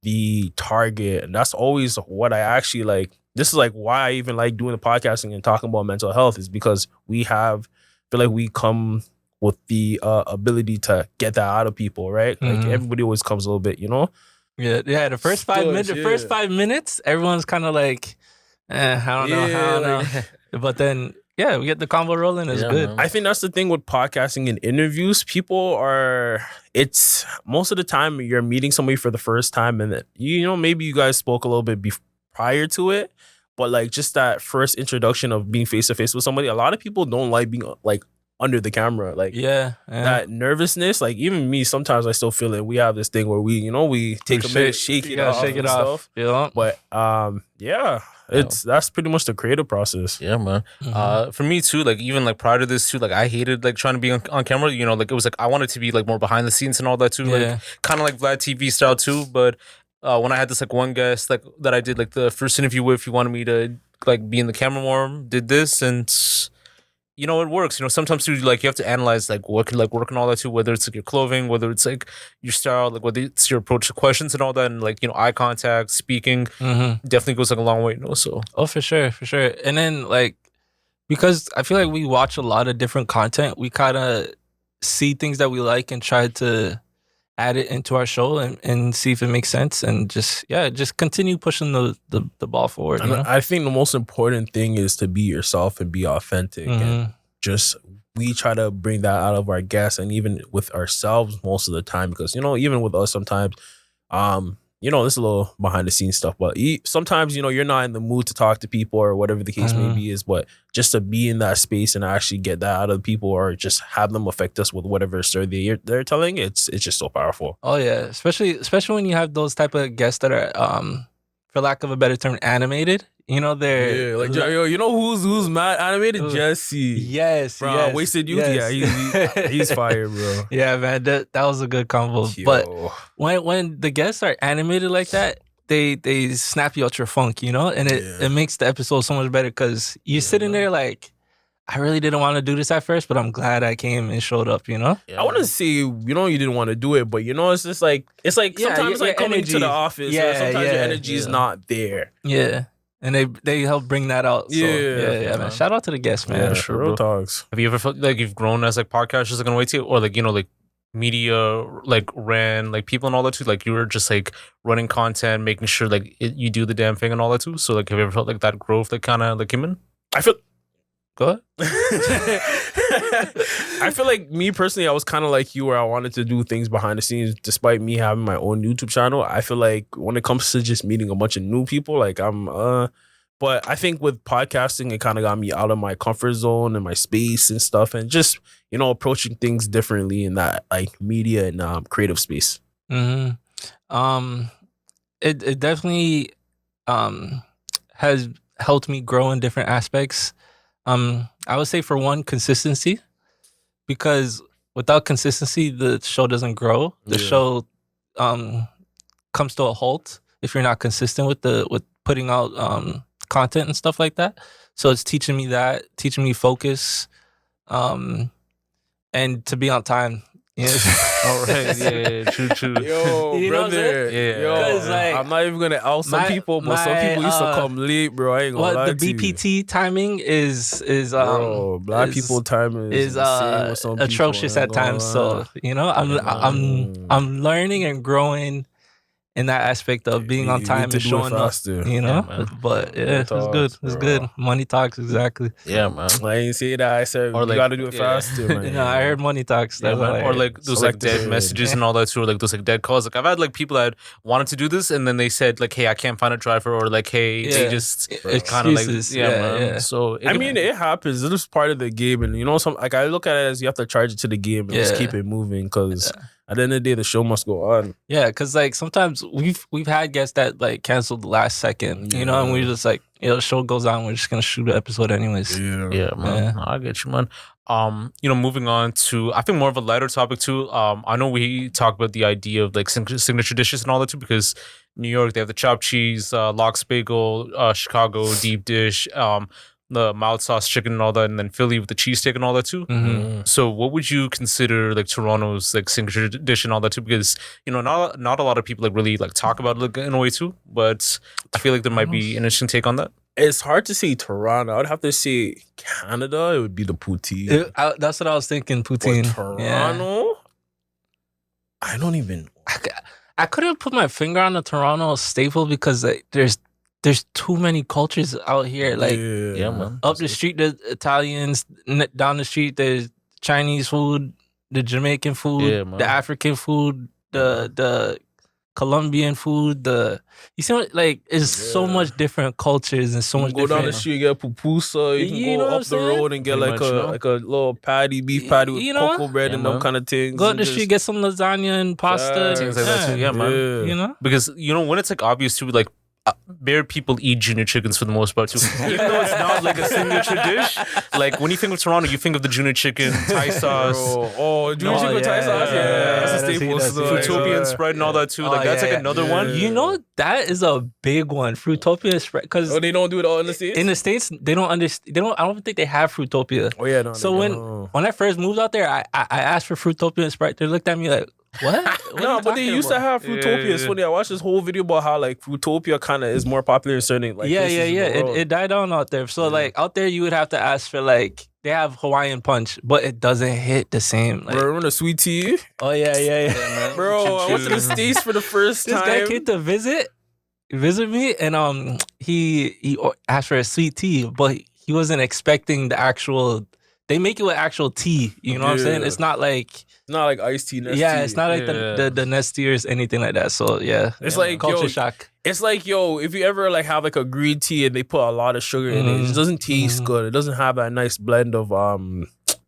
the target. And that's always what I actually like. This is like why I even like doing the podcasting and talking about mental health is because feel like we come with the ability to get that out of people, right? Like everybody always comes a little bit,
Yeah. The first 5 minutes, first 5 minutes, everyone's kind of like, I don't know. But then, yeah, we get the combo rolling. It's good.
Man.
I think that's the thing with podcasting and interviews. It's most of the time you're meeting somebody for the first time and then, maybe you guys spoke a little bit prior to it, but like just that first introduction of being face to face with somebody, a lot of people don't like being like under the camera. Like that nervousness, like even me, sometimes I still feel it. We have this thing where we take a minute, shake it off. Stuff.
Yeah.
But that's pretty much the creative process.
Yeah, man. For me too, like even like prior to this too, like I hated like trying to be on camera. Like it was like I wanted to be like more behind the scenes and all that too, like kind of like Vlad TV style too. But when I had this like one guest like that I did like the first interview with, he wanted me to like be in the camera more. Did this and it works. Sometimes too, like you have to analyze like what can like work and all that too. Whether it's like your clothing, whether it's like your style, like whether it's your approach to questions and all that, and like eye contact, speaking, definitely goes like a long way. So
for sure. And then like because I feel like we watch a lot of different content, we kind of see things that we like and try to add it into our show and see if it makes sense and just continue pushing the ball forward.
And I think the most important thing is to be yourself and be authentic and just we try to bring that out of our guests and even with ourselves most of the time because even with us sometimes this is a little behind the scenes stuff, but sometimes you're not in the mood to talk to people or whatever the case may be is, but just to be in that space and actually get that out of people or just have them affect us with whatever story they're telling, it's just so powerful.
Oh yeah, especially when you have those type of guests that are for lack of a better term animated. They're
like who's mad animated? Jesse.
Yes,
bro.
Yes,
Wasted Youth.
Yes.
Yeah, he's fire, bro.
Yeah, man, that was a good combo.
Yo.
But when the guests are animated like that, they snap you out your funk, and it makes the episode so much better because you're sitting there like, I really didn't want to do this at first, but I'm glad I came and showed up,
I want to say, you didn't want to do it, but it's just like, sometimes like coming to the office, sometimes your energy is not there.
Yeah. And they help bring that out. So,
yeah,
man. Shout out to the guests, man.
Yeah, sure. Real talks.
Have you ever felt like you've grown as like podcasters like in a way too, or like like media like ran like people and all that too? Like you were just like running content, making sure like you do the damn thing and all that too. So like, have you ever felt like that growth like kind of like came in?
Go ahead.
I feel like me personally, I was kind of like you where I wanted to do things behind the scenes despite me having my own YouTube channel. I feel like when it comes to just meeting a bunch of new people, like but I think with podcasting, it kind of got me out of my comfort zone and my space and stuff and just, approaching things differently in that like media and creative space.
It definitely has helped me grow in different aspects. I would say for one, consistency, because without consistency, the show doesn't grow. The show comes to a halt if you're not consistent with putting out content and stuff like that. So it's teaching me focus, and to be on time.
All right, yeah, true.
Yo,
You know what I'm
brother.
saying?
Yo,
'Cause, like,
I'm not even gonna out some
my-
people, but some
my,
people used to come late, bro. I ain't gonna lie
the
to you.
BPT timing is
Bro, black
is-
people time is insane with some
atrocious
people, I
at
ain't gonna
times.
lie.
So I'm learning and growing in that aspect of being on
We
time
need to
and
do it
showing up.
faster.
man.
But
Money
yeah, it's good.
talks,
It's
bro.
good. Money talks, exactly.
Yeah, man.
I ain't say that. I said
Or
you
like-
gotta do it
yeah.
faster, man.
I heard money talks.
Yeah,
That's
man.
all I
Or
heard.
like those
Select
like dead
the-
messages and all that too, or like those like dead calls. Like I've had like people that wanted to do this and then they said like, "Hey, I can't find a driver," or like, "Hey," they
Yeah.
just kind of like,
Excuses.
yeah,
Yeah,
man.
yeah.
So
I mean, it happens. It's just part of the game, and you know, some like I look at it as you have to charge it to the game and just
Yeah.
keep it moving because at the end of the day, the show must go on.
Yeah, because like sometimes we've had guests that like canceled the last second, you know, and we just like, the show goes on, we're just gonna shoot the episode anyways.
Yeah, man. I get you, man. Moving on to I think more of a lighter topic too. I know we talk about the idea of like signature dishes and all that too, because New York they have the chopped cheese, lox bagel, Chicago deep dish, the mild sauce chicken and all that, and then Philly with the cheesesteak and all that too.
Mm-hmm.
So, what would you consider like Toronto's like signature dish and all that too? Because not a lot of people like really like talk about it like, in a way too. But I feel like there might be an interesting take on that.
It's hard to say Toronto. I would have to say Canada. It would be the poutine.
That's what I was thinking.
But
Poutine.
Toronto, I don't even.
I couldn't put my finger on the Toronto staple because like, there's too many cultures out here. Like
Yeah, man.
up the street, the Italians. Down the street, there's Chinese food, the Jamaican food,
Yeah, man.
the African food, the Colombian food. You see, what, like it's so much different cultures and so
You
much
can go down the
different.
street, get pupusa. You can
You know
go
what
up
I'm
the
saying?
road and get
Pretty
like
much,
a
you know?
like a little beef patty with
You know?
cocoa bread
Yeah,
and them
man.
kind of things.
Go up
and
the
just-
street, get some lasagna and pasta,
Things like that too. Yeah, man.
You know.
Because when it's like obvious too, like bare people eat junior chickens for the most part too. Even though it's not like a signature dish, like when you think of Toronto, you think of the junior chicken, Thai sauce,
Bro, oh, junior
Oh,
chicken with Thai
yeah,
sauce.
yeah,
Yeah, that's a
that's-
staple.
that's-
still.
Fruitopia and
Yeah.
spread and all that too. Like
Oh,
that's like
yeah.
another
Yeah.
one.
You know that is a big one, Fruitopia spread. Because
Oh, they don't do it all in the States?
in the States, they don't understand. They don't. I don't think they have Fruitopia.
Oh, yeah, no.
So
they
when
don't.
when I first moved out there, I asked for Fruitopia and Sprite. They looked at me like, "What?" What
No,
are you
but they
talking
used to
about?
have Fruitopia. It's
Yeah.
funny. I watched this whole video about how like Fruitopia kind of is more popular in certain like
yeah.
places in the world.
It died down out there. So like out there, you would have to ask for like they have Hawaiian punch, but it doesn't hit the same. Like,
Bro, remember the sweet tea?
oh yeah.
Bro, I went to the States for the first
This
time.
guy came to visit me, and he asked for a sweet tea, but he wasn't expecting the actual. They make it with actual tea. You know what I'm saying?
Yeah.
It's not like
It's not like iced tea. Nestea.
yeah, it's not like
Yeah.
the Nestiers, anything like that. So yeah,
It's like,
culture
yo,
shock.
It's like, yo, if you ever like have like a green tea and they put a lot of sugar in it, it just doesn't taste good. It doesn't have that nice blend of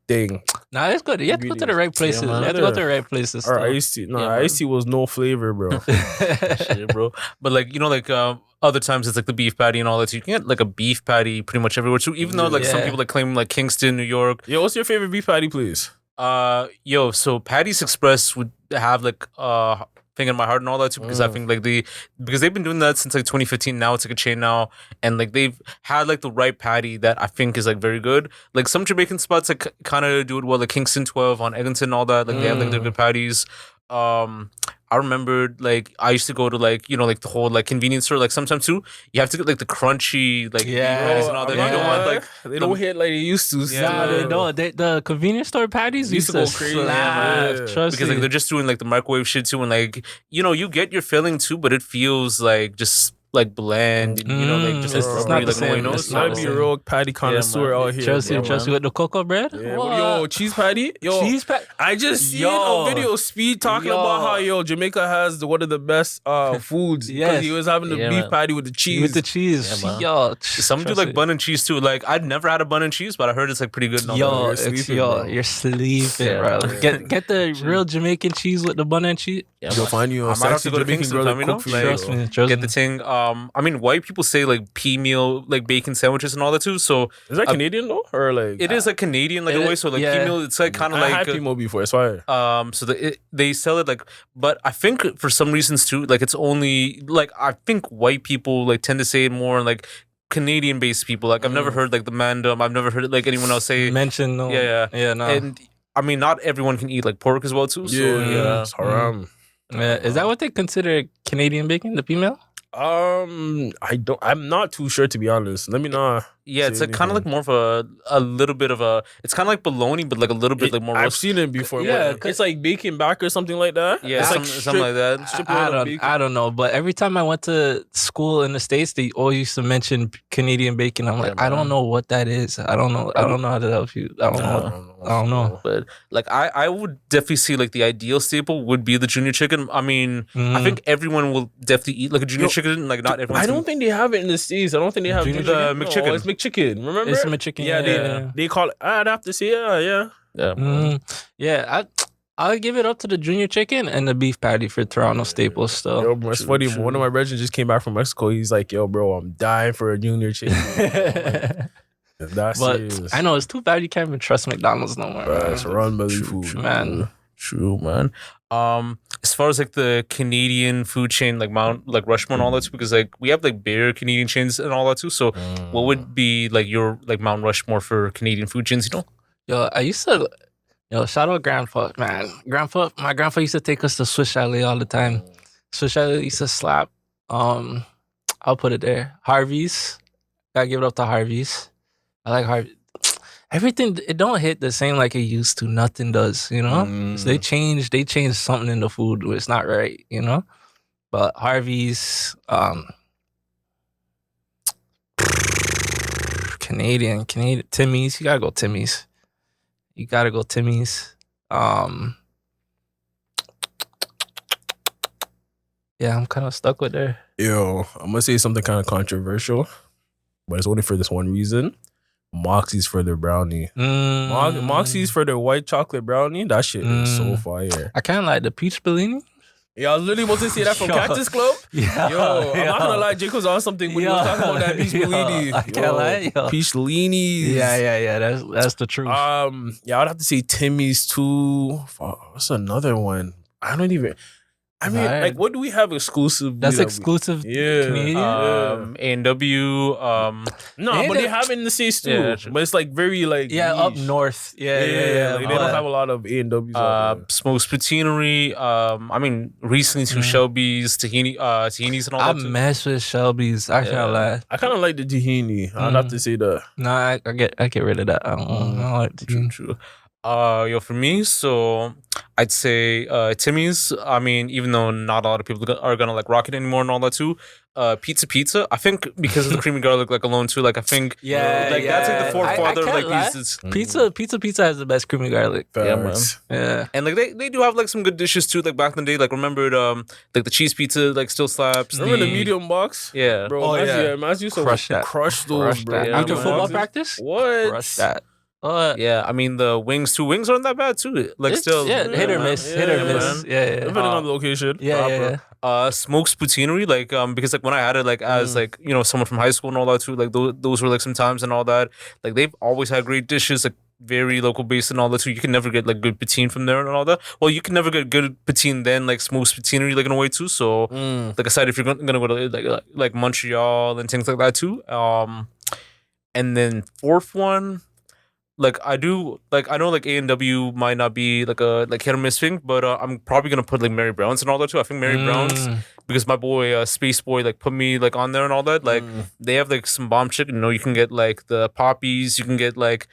thing.
Nah, it's good. You have to go to the right places.
man.
You have to go to the right places.
Or
though.
iced tea. No,
Yeah, man.
iced tea was no flavor, bro.
Shit, bro. But like other times it's like the beef patty and all that too. You can get like a beef patty pretty much everywhere too. Even though like some
Yeah.
people like claim like Kingston, New York.
Yo, what's your favorite beef patty, please?
So Patty's Express would have like thing in my heart and all that too, because I think like because they've been doing that since like 2015. Now it's like a chain now, and like they've had like the right patty that I think is like very good. Like some Jamaican spots like kind of do it well, like Kingston 12 on Eglinton and all that. Like they have like their good patties. I remembered like I used to go to like like the whole like convenience store like sometimes too. You have to get like the crunchy like
Yeah.
patties and all that.
I'm
You don't
not
want
gonna
like
lie, they don't hit like they used to.
Yeah.
Nah, they
still.
don't. The convenience store patties
Used
used
to
to
go crazy,
slap.
yeah.
Trust
because like
me.
they're just doing like the microwave shit too, and like you get your filling too, but it feels like just like bland, and, like just
It's
like,
not
rubbery,
the
like, no way,
same.
no,
It's
You
not
gotta
the
be
same.
a real patty connoisseur
man.
out here.
Chelsea,
bro.
Chelsea with the cocoa bread.
Yeah,
What?
yo, cheese patty. Yo,
cheese patty.
I just seen
Yo.
a video of Speed talking
Yo.
about how Jamaica has one of the best foods because
Yes.
he was having the
Yeah,
beef
man.
patty with the cheese.
With the cheese,
Yeah, man.
yo.
Some do
trust
like
me.
bun and cheese too. Like I'd never had a bun and cheese, but I heard it's like pretty good. And all
Yo,
that.
You're
it's,
sleeping,
yo,
bro.
you're sleeping,
Yeah,
bro.
man.
Get the real Jamaican cheese with the bun and cheese.
Yeah,
You'll
man.
find you
I
a
might have
sexy
to go to
Jamaican
Kingston
girl
sometime,
to
you know?
cook for
Like,
you.
Trust me, trust
Get
me.
the thing. I mean, white people say like pea meal, like bacon sandwiches and all that too. So
Is that Canadian though, or like
it is like Canadian, like
it
a way.
is-
So like
yeah.
pea meal, it's like kind of
I
like.
had Pimo before. It's fire.
So they sell it like, but I think for some reasons too, like it's only like I think white people like tend to say it more like Canadian based people. Like I've never heard like the Mandem. I've never heard like anyone else say.
Mention no.
Yeah.
no.
And I mean, not everyone can eat like pork as well too. So yeah,
it's haram.
Is that what they consider Canadian bacon, the female?
I'm not too sure, to be honest. Let me know.
Yeah, it's like kind of like more of a little bit of a. It's kind of like bologna, but like a little bit like more.
I've seen it before.
Yeah,
Yeah, it's like bacon back or something like that.
Yeah,
it's
something like that.
I don't know, but every time I went to school in the States, they always used to mention Canadian bacon. I'm like, I don't know what that is. I don't know how to help you. I don't know.
But like I would definitely see like the ideal staple would be the junior chicken. I mean, I think everyone will definitely eat like a junior chicken. Like not everyone.
I don't think they have it in the States. I don't think they have
the McChicken.
No, it's McChicken. Remember?
It's McChicken.
Yeah, they call it. I'd have to say,
yeah. I'll give it up to the junior chicken and the beef patty for Toronto staples still.
Yo, bro, it's funny. One of my brethren just came back from Mexico. He's like, yo, bro, I'm dying for a junior chicken. That's
but
serious.
I know it's too bad you can't even trust McDonald's no more.
Bro, it's run belly food,
man.
True, man. As far as like the Canadian food chain, like like Rushmore and all that too, because like we have like bigger Canadian chains and all that too. So, what would be like your like Mount Rushmore for Canadian food chains? You know?
Yo, I used to. Yo, shout out Grandpa, man. My grandpa used to take us to Swiss Chalet all the time. Swiss Chalet used to slap. I'll put it there. Harvey's. Gotta give it up to Harvey's. I like Harvey. Everything, it don't hit the same like it used to. Nothing does, you know? So they changed something in the food where it's not right, you know? But Harvey's, Canadian, Timmy's. You gotta go Timmy's. Yeah, I'm kind of stuck with her.
Yo, I'm gonna say something kind of controversial, but it's only for this one reason. Moxie's for their brownie. Moxie's for their white chocolate brownie. That shit is so fire.
I kind of like the peach Bellini.
Yeah, I was literally supposed to say that from Cactus Club.
Yeah,
yo, I'm not gonna lie, Jacob's on something when he was talking about that peach Bellini.
I can't lie, yo.
Peach Bellinis.
Yeah. That's the truth.
Yeah, I'd have to say Timmy's too. What's another one? I mean, like, what do we have exclusive?
That's exclusive Canadian?
A&W.
No, but they have it in the States too.
Yeah,
but it's like very like
niche. Up north. Yeah.
Like, they don't have a lot of A&Ws.
Smokes Patinery. I mean, recently to Shelby's, tahinis and all that.
I mess with Shelby's. I can't lie.
I kind of like the tahini. I'd have to say that.
Nah, I get rid of that. I don't like the tahini.
True. For me, so I'd say Timmy's. I mean, even though not a lot of people are gonna like rock it anymore and all that too. Pizza. I think because of the creamy garlic like alone too. Like I think that's like the forefather of like pieces.
Pizza has the best creamy garlic.
Facts.
Yeah, man. Yeah, and like they do have like some good dishes too. Like back in the day, like remember like the cheese pizza like still slaps.
Remember the medium box?
Yeah,
bro. Maz used to crush those, bro.
Yeah, after football practice,
what?
Crush that.
Yeah, I mean the wings aren't that bad too. Like still,
hit or miss. Yeah.
Depending on the location.
Yeah.
Smokes Poutinery, like because like when I had it like as like you know someone from high school and all that too, like those were like some times and all that. Like they've always had great dishes, like very local based and all that too. You can never get like good poutine from there and all that. Well, you can never get good poutine then like Smokes Poutinery like in a way too. So like I said, if you're gonna go to like Montreal and things like that too. And then fourth one. Like I know like A&W might not be like a hit or miss thing, but I'm probably gonna put like Mary Brown's and all that too. I think Mary Brown's because my boy Space Boy like put me like on there and all that. Like they have like some bomb chicken. You know, you can get like the poppies. You can get like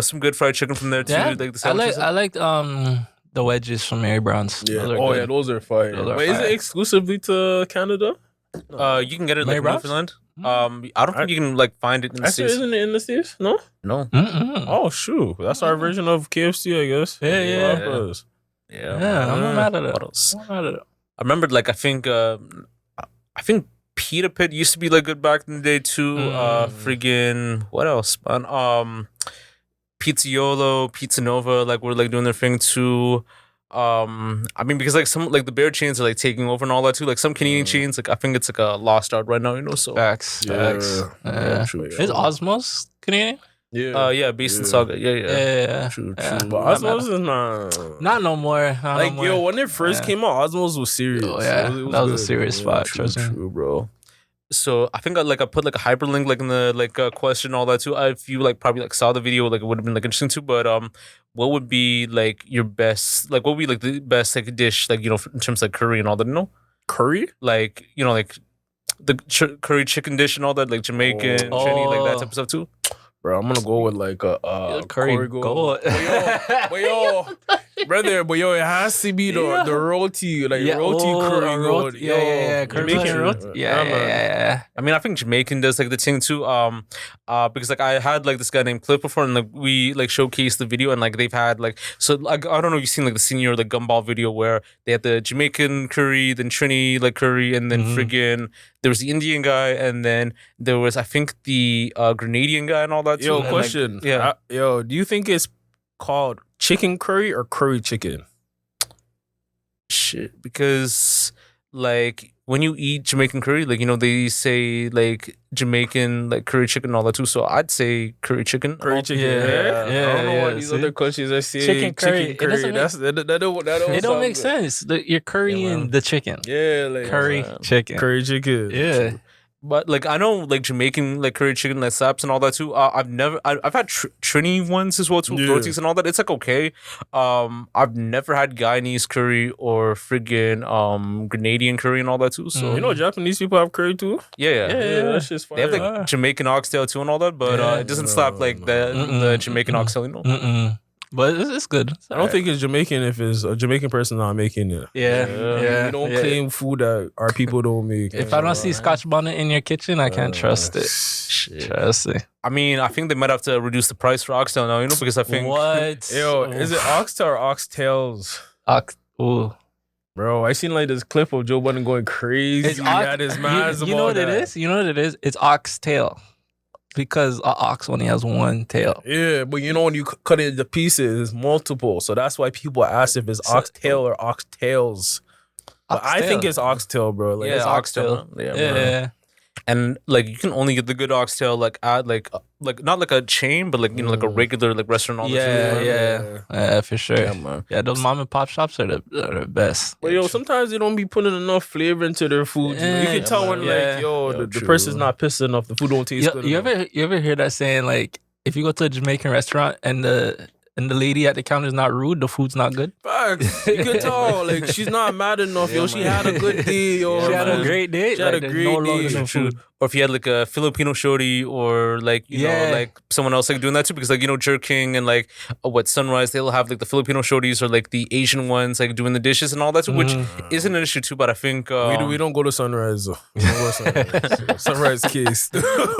some good fried chicken from there too.
Yeah,
like the
I liked the wedges from Mary Brown's.
Yeah. Those are fire. But is it exclusively to Canada?
You can get it like Newfoundland. I don't think you can like find it in the States.
Isn't it in the States? No. Oh shoot, that's our version of KFC, I guess.
Yeah. I'm not mad at it.
What else? I remember like I think Pita Pit used to be like good back in the day too. Friggin' what else? Pizzaiolo, Pizza Nova, like were like doing their thing too. I mean, because like some like the bear chains are like taking over and all that too. Like some Canadian chains, like I think it's like a lost art right now, So
Facts. Is Osmos Canadian?
Based in Saga. Yeah. True.
But Osmos is
not no more.
When it first came out, Osmos was serious.
Oh, yeah. That was a serious spot.
True, bro. So I think I put like a hyperlink like in the like question all that too. If you like probably like saw the video, like it would have been like interesting too. But what would be like your best like what would be like the best like dish like in terms of like curry and all that? You know,
Curry?
like like the curry chicken dish and all that, like Jamaican, Trini, like that type of stuff too.
Bro, I'm gonna go with like a
curry goat.
But yo, brother, but yo, it has to be the roti, like roti curry goat.
Yeah.
Jamaican
roti. Yeah.
I mean, I think Jamaican does like the thing too. Because like I had like this guy named Cliff before, and like we like showcased the video, and like they've had like so like I don't know if you've seen like the senior like gumball video where they had the Jamaican curry, then Trini like curry, and then friggin' there was the Indian guy, and then there was I think the Grenadian guy and all that.
Yo,
too.
question.
And, like,
yo, do you think it's called chicken curry or curry chicken?
Shit, because like when you eat Jamaican curry, like they say like Jamaican like curry chicken and all that too. So I'd say curry chicken.
Curry chicken.
Yeah.
I don't know why these other countries are saying
Chicken curry. It doesn't
that
don't make sense. You're currying the chicken.
Yeah, like
Curry chicken.
Curry chicken.
Yeah.
But like I know like Jamaican like curry chicken like slaps and all that too. I've had Trini ones as well too, rotis and all that. It's like okay. I've never had Guyanese curry or friggin' Grenadian curry and all that too. So
you know Japanese people have curry too.
Yeah.
That's just fire.
They have like Jamaican oxtail too and all that, but it doesn't slap like the Jamaican oxtail, you know.
But it's good.
I don't think it's Jamaican if it's a Jamaican person not making it.
Yeah.
You don't claim food that our people don't make.
If I don't see Scotch bonnet in your kitchen, I can't trust it. Trust it.
I mean, I think they might have to reduce the price for oxtail now, because I think
Yo, is it oxtail or oxtails?
Ooh.
Bro, I seen like this clip of Joe Budden going crazy at his mask.
You know what it is? You know what it is? It's oxtail. Because an ox only has one tail.
Yeah, but when you cut it into pieces, it's multiple. So that's why people ask if it's oxtail or oxtails. But I think it's oxtail, bro. Like,
it's oxtail.
Yeah.
And like you can only get the good oxtail like at like not like a chain, but like like a regular like restaurant. All
Yeah, for sure. Yeah, those mom and pop shops are the best.
But yo, sometimes they don't be putting enough flavor into their food. You can tell when the person's not pissed enough. The food don't taste good.
You ever hear that saying like if you go to a Jamaican restaurant and the lady at the counter is not rude, the food's not good?
Facts. You can tell. Like, she's not mad enough, yo. She had a good day, yo.
She had a great day.
She had a great day.
Food.
Or if you had like a Filipino shorty or like, you know, like someone else like doing that too. Because like, Jerking and like Sunrise, they'll have like the Filipino shorties or like the Asian ones like doing the dishes and all that too, which isn't an issue too. But I think...
we don't go to Sunrise though. We don't go to Sunrise. Sunrise case.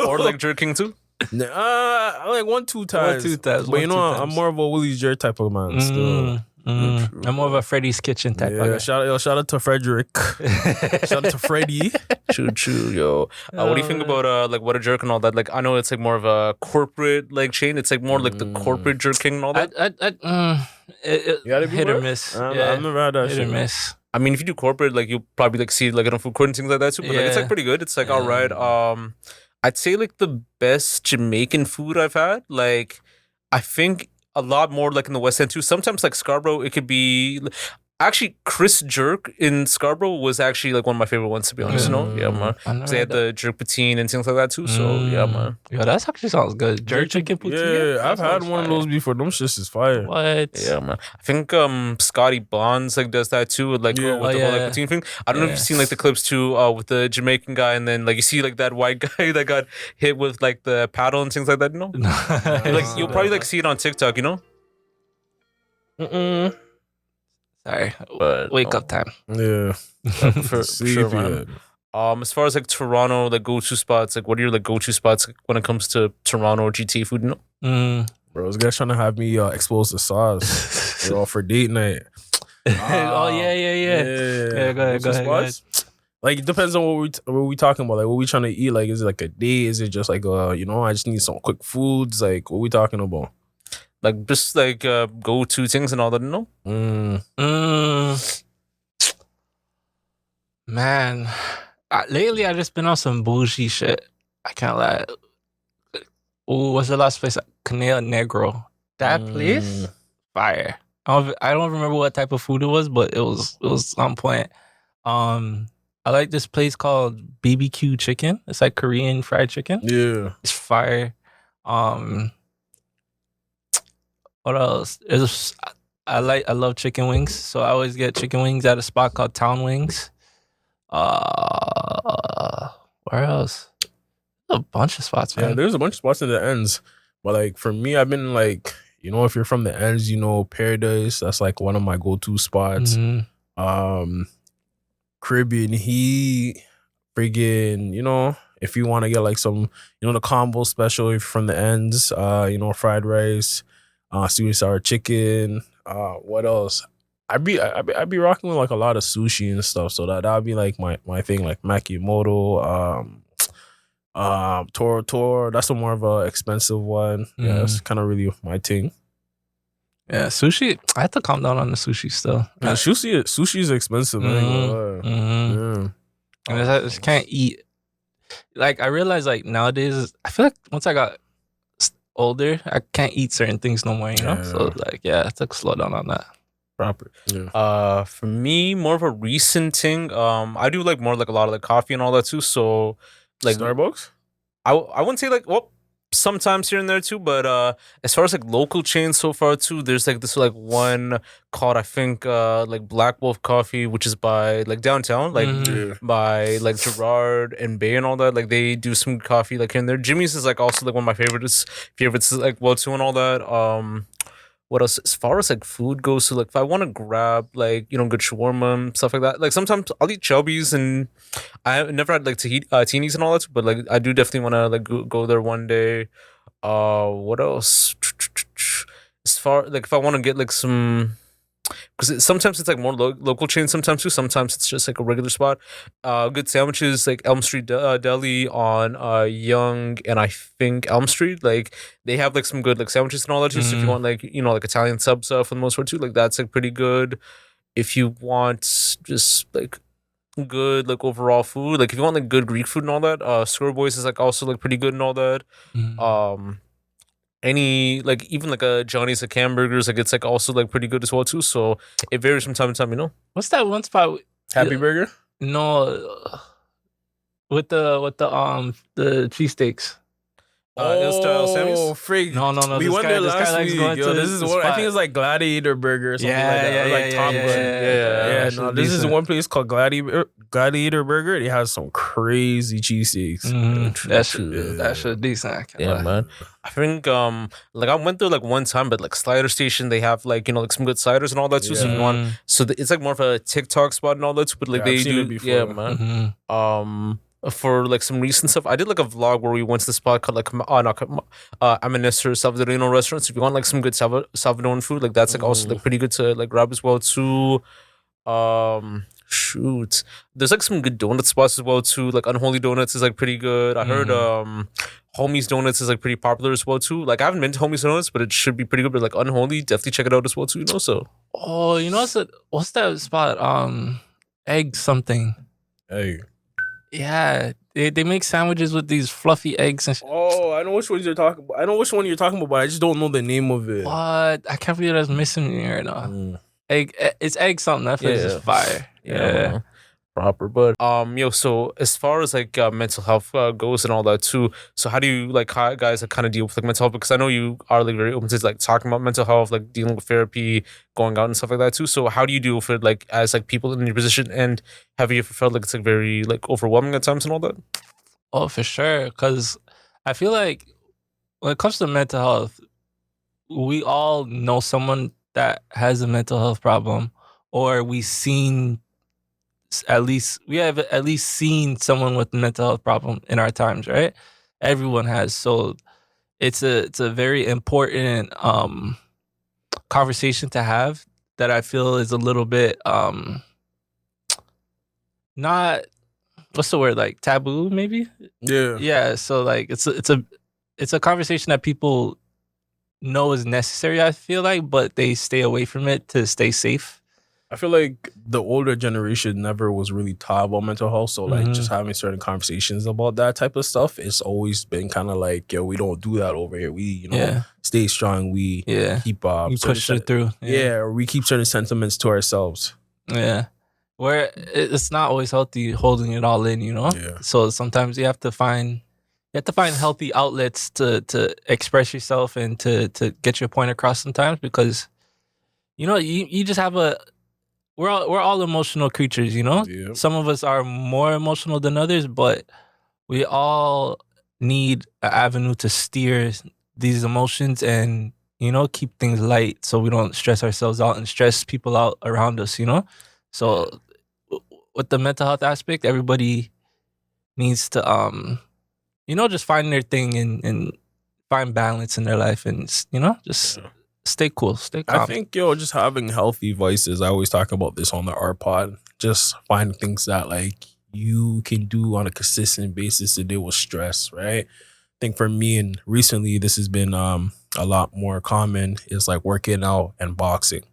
Or like Jerking too?
Like 1-2 times. But I'm more of a Willie's Jerk type of man still.
I'm more of a Freddy's Kitchen type of guy.
Shout out to Frederick. Shout out to Freddy.
True, yo. What do you think about like What a Jerk and all that? Like, I know it's like more of a corporate like chain. It's like more like the corporate jerking and all that.
Hit or miss.
I've never had that
hit
shit.
or miss.
I mean, if you do corporate, like you'll probably like see like on food court and things like that too. But like it's like pretty good. It's like all right. I'd say like the best Jamaican food I've had. Like I think a lot more like in the West End too. Sometimes like Scarborough, it could be actually Chris Jerk in Scarborough was actually like one of my favorite ones to be honest. Yeah, man. Because they had the jerk poutine and things like that too. So yeah, man.
Yeah, that actually sounds good. Jerk chicken poutine.
Yeah, I've had one of those before. Them shits is fire.
What?
Yeah, man. I think Scotty Bonds like does that too with like with the whole like poutine thing. I don't know if you've seen like the clips too with the Jamaican guy and then like you see like that white guy that got hit with like the paddle and things like that. You know, like you'll probably like see it on TikTok. You know.
Sorry,
but
wake up time.
Yeah,
for sure, man. As far as like Toronto, like go-to spots, like what are your like go-to spots when it comes to Toronto or GTA food? You know?
Bro, this guy's trying to have me exposed to sauce. We're all for date night.
Oh yeah. Go ahead.
Like it depends on what we talking about. Like what we trying to eat. Like is it like a day? Is it just like I just need some quick foods? Like what we talking about?
Like just like go-to things and all that, you know?
Man, lately I just been on some bougie shit. I can't lie. What's the last place? Canela Negro. That place, fire. I don't remember what type of food it was, but it was on point. I like this place called BBQ Chicken. It's like Korean fried chicken.
Yeah.
It's fire. What else? I love chicken wings, so I always get chicken wings at a spot called Town Wings. Where else? A bunch of spots, man.
Yeah, there's a bunch of spots in the ends. But like for me, I've been like, if you're from the ends, Paradise, that's like one of my go-to spots.
Mhm.
Caribbean Heat, friggin', if you want to get like some, the combo special if you're from the ends, fried rice, sweet and sour chicken. What else? I'd be rocking with like a lot of sushi and stuff. So that'd be like my thing, like Makimoto, Toro. That's a more of a expensive one. Yeah, that's kind of really my thing.
Yeah, sushi. I have to calm down on the sushi still.
Yeah, sushi is expensive. I ain't gonna lie. Yeah.
And I just can't eat. Like I realize, like nowadays, I feel like once I got older, I can't eat certain things no more. You know, so like I have to slow down on that.
Proper.
Yeah.
For me, more of a recent thing. I do like more like a lot of like coffee and all that too. So like
Starbucks.
I wouldn't say like sometimes here and there too, but as far as like local chains so far too, there's like this like one called I think like Black Wolf Coffee, which is by like downtown, like by like Gerard and Bay and all that. Like they do some coffee like here and there. Jimmy's is like also like one of my favorites is like well too and all that. What else? As far as like food goes, so like if I want to grab like good shawarma and stuff like that, like sometimes I'll eat Chubby's, and I never had like teenies and all that, but like I do definitely want to like go there one day. What else? As far like if I want to get like some, because sometimes it's like more local chains, sometimes too. Sometimes it's just like a regular spot. Good sandwiches like Elm Street Deli on Young and I think Elm Street. Like they have like some good like sandwiches and all that too. So if you want like like Italian sub stuff for the most part too, like that's like pretty good. If you want just like good like overall food, like if you want like good Greek food and all that, Square Boys is like also like pretty good and all that. Any like even like a Johnny's like hamburgers, like it's like also like pretty good as well too. So it varies from time to time,
What's that one spot?
Happy Burger.
No, with the cheesesteaks.
Sammy's?
Freak.
No.
We went there last week. Yo, this is one. I think it's like Gladiator Burger or something like that. Or like Top Gun. Yeah. No, this is one place called Gladiator Burger. It has some crazy cheesesteaks.
That shit decent.
Man. I think like I went there like one time, but like Slider Station, they have like like some good sliders and all that too. So if you want, it's like more of a TikTok spot and all that too. But like they do, man. For like some recent stuff, I did like a vlog where we went to the spot called like Amanis or Salvadorino restaurants. If you want like some good Salvadoran food, like that's like also like pretty good to like grab as well too. Shoot, there's like some good donut spots as well too. Like Unholy Donuts is like pretty good. I heard Homies Donuts is like pretty popular as well too. Like I haven't been to Homies Donuts, but it should be pretty good. But like Unholy, definitely check it out as well too. So
what's that spot? Egg something.
Egg.
Yeah, they make sandwiches with these fluffy eggs and
Oh, I know which ones you're talking about. I know which one you're talking about, but I just don't know the name of it.
What? I can't believe that's missing me right now. It's egg something. That place is fire. Yeah.
Proper. But so as far as like mental health goes and all that too, so how do you like guys like kind of deal with like mental health? Because I know you are like very open to like talking about mental health, like dealing with therapy, going out and stuff like that too. So how do you deal with it like as like people in your position, and have you ever felt like it's like very like overwhelming at times and all that?
Oh, for sure. Because I feel like when it comes to mental health, we all know someone that has a mental health problem, or we have at least seen someone with a mental health problem in our times, right? Everyone has. So it's a very important conversation to have that I feel is a little bit not, what's the word, like taboo maybe? Yeah. So like it's a conversation that people know is necessary, I feel like, but they stay away from it to stay safe.
I feel like the older generation never was really taught about mental health. So like just having certain conversations about that type of stuff, it's always been kind of like, yo, we don't do that over here. We, stay strong. We keep
you push it through.
Or we keep certain sentiments to ourselves.
Yeah. where it's not always healthy holding it all in, you know?
Yeah.
So sometimes you have to find healthy outlets to express yourself and to get your point across sometimes, because you know, you just have we're all emotional creatures, you know?
Yeah.
Some of us are more emotional than others, but we all need an avenue to steer these emotions and, you know, keep things light so we don't stress ourselves out and stress people out around us, you know? So with the mental health aspect, everybody needs to you know, just find their thing and find balance in their life and, you know, just stay cool, stay calm.
I think, just having healthy vices, I always talk about this on the R pod, just finding things that like you can do on a consistent basis to deal with stress, right? I think for me, and recently this has been a lot more common, is like working out and boxing.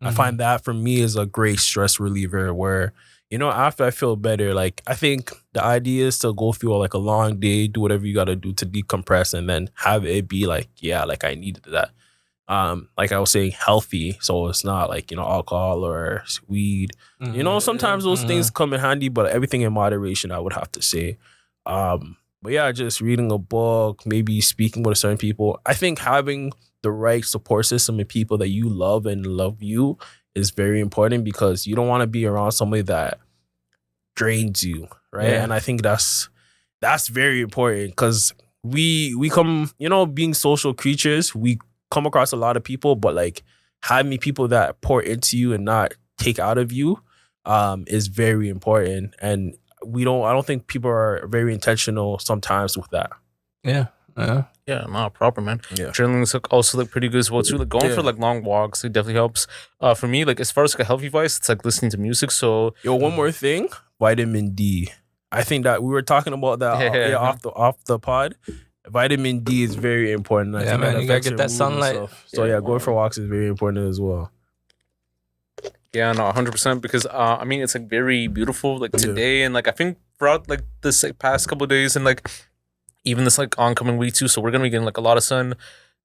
I find that for me is a great stress reliever where, after I feel better, like I think the idea is to go through like a long day, do whatever you got to do to decompress, and then have it be like, yeah, like I needed that. Like I was saying, healthy. So it's not like, alcohol or weed. Sometimes those things come in handy, but everything in moderation, I would have to say. But yeah, just reading a book, maybe speaking with certain people. I think having the right support system and people that you love and love you is very important, because you don't want to be around somebody that drains you, right?
Yeah.
And I think that's very important, because we come, being social creatures, we come across a lot of people, but like having people that pour into you and not take out of you is very important. And I don't think people are very intentional sometimes with that.
Yeah.
Yeah, not a problem, man.
Yeah.
Journaling's also like pretty good as well too. Like going for like long walks, it definitely helps. For me, like as far as like a healthy vice, it's like listening to music. So
One more thing, vitamin D. I think that we were talking about that off the pod. Vitamin D is very important. I think
man,
that
you gotta
affects
get
your
that
mood and
sunlight.
stuff. So yeah, going for walks is very important as well.
yeah, no, 100%. Because I mean, it's like very beautiful like today, and like I think throughout like this like past couple of days, and like even this like oncoming week too. So we're gonna be getting like a lot of sun.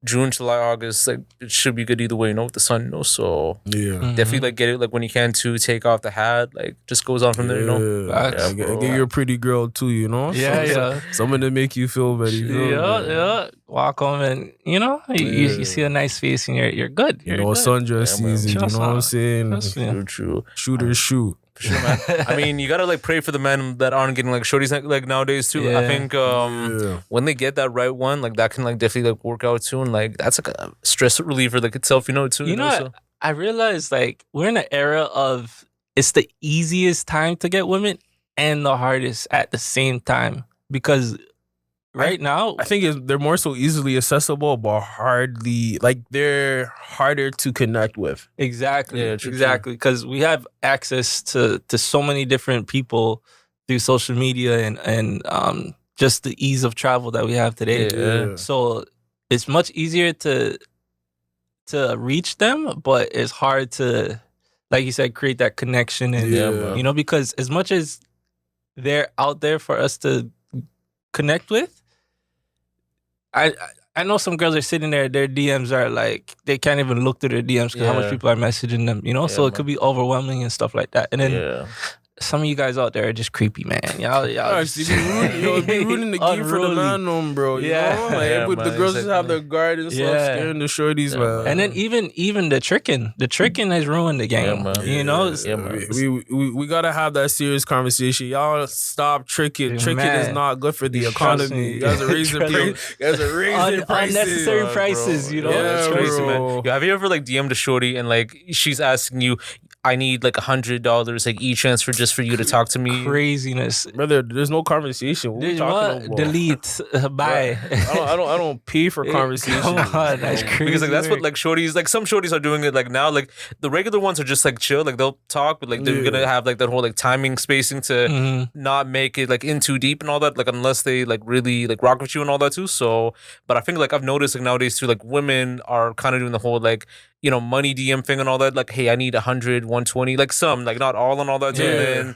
June, July, August, like it should be good either way, with the sun, So
Yeah.
definitely like get it like when you can to take off the hat, like just goes on from there,
Yeah, get you a pretty girl too,
Yeah.
Someone to make you feel better.
Yeah. Walk home and you see a nice face and you're good. You're good.
Sundress season.
Trust
You know what I'm
me.
saying?
Trust me.
True.
Shooters shoot.
For sure, man. I mean, you gotta like pray for the men that aren't getting like shorties like nowadays too. I think when they get that right one, like that can like definitely like work out too, and like that's like a stress reliever like itself, too. So.
I realized like we're in an era of it's the easiest time to get women and the hardest at the same time, because right now
I think they're more so easily accessible, but they're harder to connect with.
Exactly.
Yeah, true,
exactly. Because we have access to so many different people through social media and just the ease of travel that we have today.
Yeah.
So it's much easier to reach them, but it's hard to, like you said, create that connection and because as much as they're out there for us to connect with, I know some girls are sitting there, their DMs are like, they can't even look through their DMs because how much people are messaging them, so it could be overwhelming and stuff like that. And then some of you guys out there are just creepy, man. Y'all
be ruining the game for the man, bro. But the girls just have their guard and stuff, scaring the shorties, man.
And then even the tricking has ruined the game.
We gotta have that serious conversation. Y'all stop tricking. Tricking is not good for the economy. You guys are raising prices.
Unnecessary prices,
That's crazy,
bro.
man. Have you ever like DM'd a shorty and like she's asking you, I need like $100 like e-transfer just for you to talk to me?
Craziness,
brother. There's no conversation. What are you talking about?
Delete. Bye.
I don't pay for conversation.
Come on, that's crazy.
Because like that's what like shorties, like some shorties are doing it like now. Like the regular ones are just like chill, like they'll talk, but like they're gonna have like that whole like timing spacing to not make it like in too deep and all that. Like unless they like really like rock with you and all that too. So, but I think like I've noticed like nowadays too, like women are kind of doing the whole like money DM thing and all that. Like, hey, I need 100, 120, like some, like not all and all that too. And then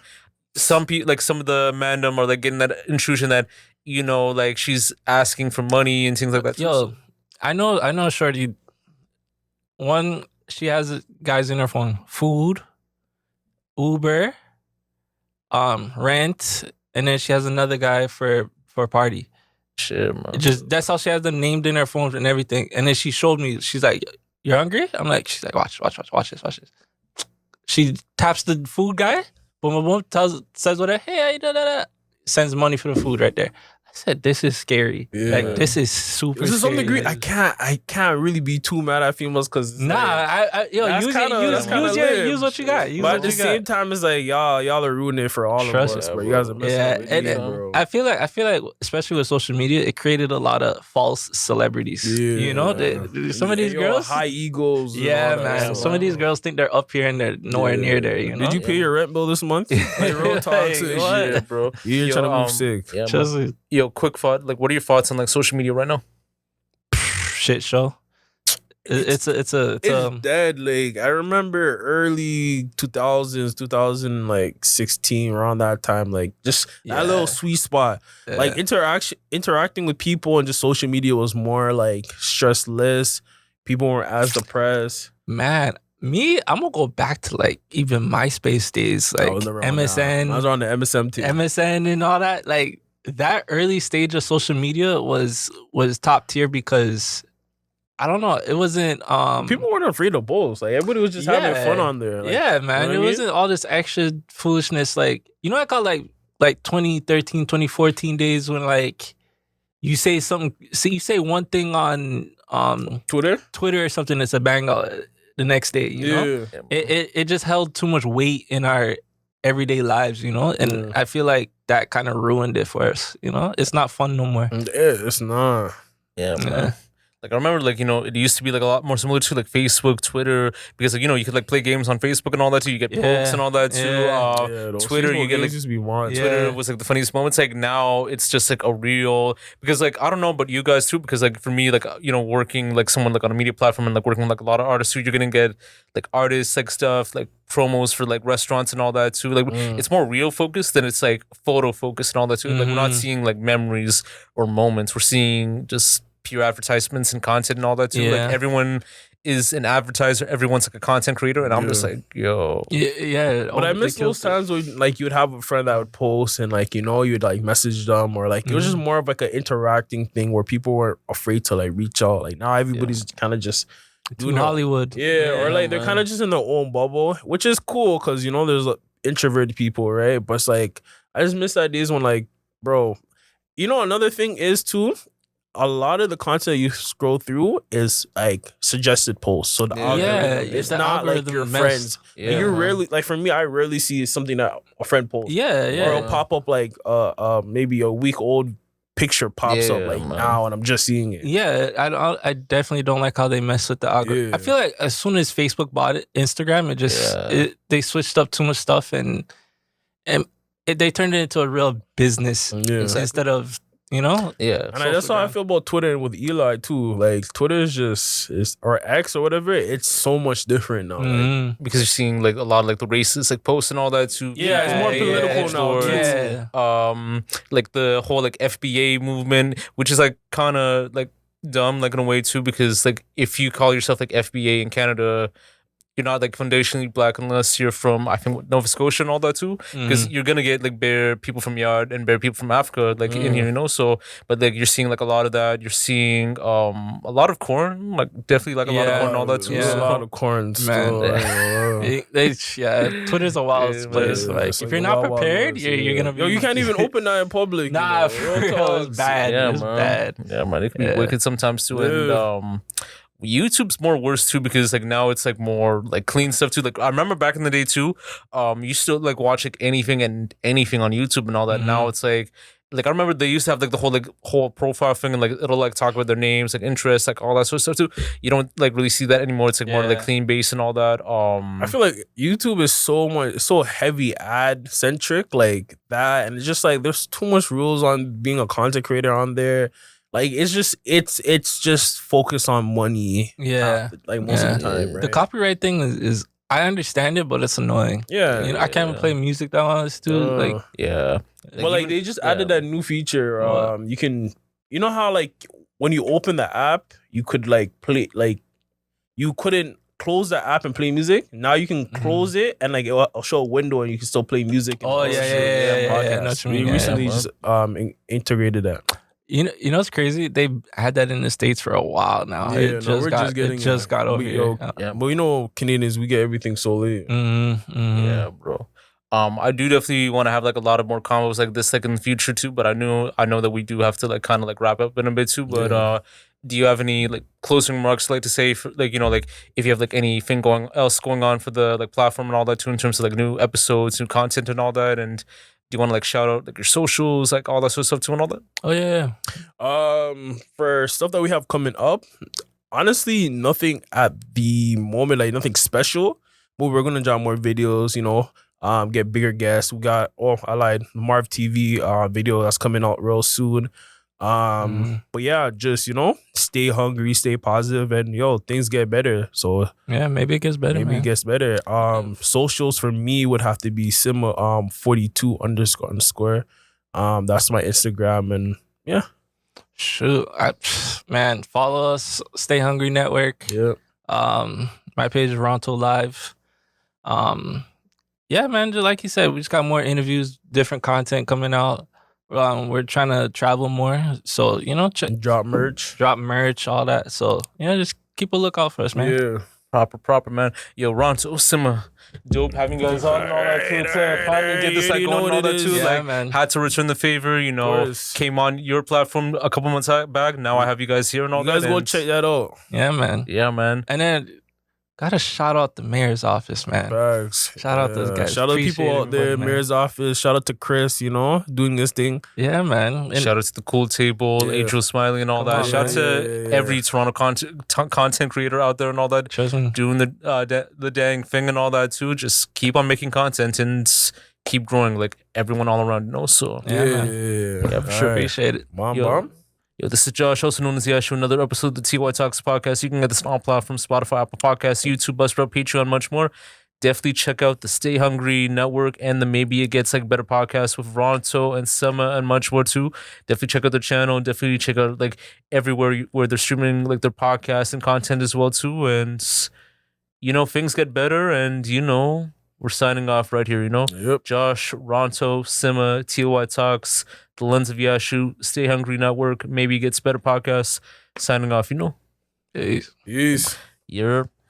some people, like some of the mandem are like getting that intrusion that, like she's asking for money and things like that.
Yo, I know shorty. One, she has guys in her phone. Food, Uber, rent, and then she has another guy for a party.
Shit, man.
That's how she has them named in her phone and everything. And then she showed me. She's like, "You're hungry?" She's like, watch this. She taps the food guy. Boom, boom, boom. Says whatever. Hey, sends money for the food right there. I said, this is scary.
Yeah.
Like, this is super
This is some
scary.
degree. I can't really be too mad at females because
use what you got.
But at the same time, it's like y'all are ruining it for all of us. Bro. You guys are messing up with me, bro.
I feel like, especially with social media, it created a lot of false celebrities.
Yeah.
You know, some of these girls,
high egos.
Yeah, man. Some of these girls think they're up here and they're nowhere near there. You know?
Did you pay your rent bill this month? Like, real talk to shit, bro. You're trying to move sick.
Yeah, quick thought. Like, what are your thoughts on like social media right now?
Shit show. It's
dead. Like, I remember early 2000s, 2016, around that time. Like, just that little sweet spot. Yeah. Like, interacting with people and just social media was more like stressless. People weren't as depressed.
Man, I'm gonna go back to like even MySpace days, like MSN.
I was on the MSN too.
MSN and all that. Like, that early stage of social media was top tier because I don't know, it wasn't
people weren't afraid to post. Like, everybody was just having fun on there. Like,
yeah, man. It wasn't all this extra foolishness. Like, you know, I call like 2013, 2014 days when like you say something, you say one thing on Twitter or something, it's a bang out the next day, you know? It just held too much weight in our everyday lives, you know? And I feel like that kind of ruined it for us, you know? It's not fun no more.
Yeah, it's not.
Yeah, man. Like, I remember, like, you know, it used to be like a lot more similar to like Facebook, Twitter, because like, you know, you could like play games on Facebook and all that too. You get pokes and all that too. Twitter, you get like Twitter was like the funniest moments. Like, now it's just like a real, because like I don't know about you guys too, because like for me, like, you know, working like someone like on a media platform and like working with like a lot of artists too, you're gonna get like artists like stuff like promos for like restaurants and all that too. Like it's more real focused than it's like photo focused and all that too. Like, we're not seeing like memories or moments. We're seeing just pure advertisements and content and all that too. Like, everyone is an advertiser, everyone's like a content creator, and I'm just like, yo.
But I miss those times when like you'd have a friend that would post and like, you know, you'd like message them, or like it was just more of like an interacting thing where people weren't afraid to like reach out. Like, now everybody's kind of just
doing Hollywood.
Or like they're kind of just in their own bubble, which is cool because, you know, there's like, introverted people, right? But it's like, I just miss that days when like, bro, you know, another thing is too, a lot of the content you scroll through is like suggested posts. So the algorithm, it's not like your friends. You rarely, like for me, I rarely see something that a friend posts. Or it'll pop up like maybe a week old picture pops up like now, and I'm just seeing it.
I definitely don't like how they mess with the algorithm. I feel like as soon as Facebook bought it, Instagram, it just they switched up too much stuff and they turned it into a real business instead of, you know?
And that's how I feel about Twitter with Eli too. Like, Twitter is or X or whatever, it's so much different now. Like,
because you're seeing like a lot of like the racist like posts and all that too.
It's more political now.
Like the whole like FBA movement, which is like kind of like dumb, like in a way too, because like if you call yourself like FBA in Canada, you're not like foundationally black unless you're from, I think, Nova Scotia and all that too, because you're gonna get like bare people from Yard and bare people from Africa like in here, you know. So, but like you're seeing like a lot of that. You're seeing a lot of corn, like definitely like a lot of corn and all that too.
A lot of corn,
man. Twitter's a wild place. Like, if you're not prepared, you're gonna be.
Yo, you can't even open that in public.
Nah, for real, it's bad. It's bad.
Yeah, man, it can be wicked sometimes too, and YouTube's more worse too, because like now it's like more like clean stuff too. Like, I remember back in the day too, you still like watch like anything on YouTube and all that. Now it's like I remember they used to have like the whole profile thing, and like it'll like talk about their names, like interests, like all that sort of stuff too. You don't like really see that anymore. It's like more like clean base and all that. I
feel like YouTube is so heavy ad centric, like that, and it's just like there's too much rules on being a content creator on there. Like, it's just focused on money. Like most of the time, right?
The copyright thing is I understand it, but it's annoying. You know, I can't even play music that honest too.
But like they just added that new feature. You can, you know how like when you open the app, you could like play, like you couldn't close the app and play music. Now you can close it and like it'll show a window and you can still play music. And
Oh, yeah. I know what you mean.
We
Yeah,
recently
yeah.
just integrated that.
You know what's crazy? They had that in the States for a while now.
Yeah,
It just got over here.
But you know, Canadians, we get everything so late.
Yeah, bro. I do definitely want to have like a lot of more combos like this like in the future too. But I know that we do have to like kind of like wrap up in a bit too. But do you have any like closing remarks like to say for like like if you have like anything going on for the like platform and all that too in terms of like new episodes, new content and all that? And do you want to like shout out like your socials, like all that sort of stuff too and all that?
Oh yeah.
For stuff that we have coming up, honestly, nothing at the moment, like nothing special. But we're gonna drop more videos, get bigger guests. We got I lied, Marv TV video that's coming out real soon. But yeah, just stay hungry, stay positive, and things get better. So
yeah, maybe it gets better.
Maybe it gets better. Socials for me would have to be Sima 42__. That's my Instagram, and yeah.
Shoot, man, follow us, Stay Hungry Network.
Yep.
My page is Ronto Live. Yeah, man, just like you said, we just got more interviews, different content coming out. We're trying to travel more, so
drop merch,
all that. So just keep a lookout for us, man.
Yeah,
proper, man. Yo, Ronto Sima, dope having you guys on and all that too. Finally get this like going and all that too.
Yeah,
like,
man.
had to return the favor. Came on your platform a couple months back. Now I have you guys here and all that.
You guys go check that out.
Yeah, man.
Yeah, man.
And then gotta shout out the mayor's office, man.
Facts.
Shout out those guys.
Shout out people out there, mayor's office. Shout out to Chris, doing this thing.
Yeah, man. And
shout out to the Cool Table, Angel Smiley, and all that. Shout out to every Toronto content creator out there and all that, doing the dang thing and all that too. Just keep on making content and keep growing, like everyone all around. So
yeah, for sure. Appreciate it.
Mom.
Yo, this is Josh, also known as Yashu. Another episode of the TLOY Talks podcast. You can get this on all platforms: Spotify, Apple Podcasts, YouTube, Buzzsprout, Patreon, much more. Definitely check out the Stay Hungry Network and the Maybe It Gets Like Better podcast with Ronto and Sema and much more too. Definitely check out their channel. Definitely check out like everywhere where they're streaming like their podcast and content as well too. And things get better. And we're signing off right here.
Yep.
Josh, Ronto, Sema, TLOY Talks, The Lens of Yashu, Stay Hungry Network, Maybe It Gets Better podcast. Signing off.
Peace.
You're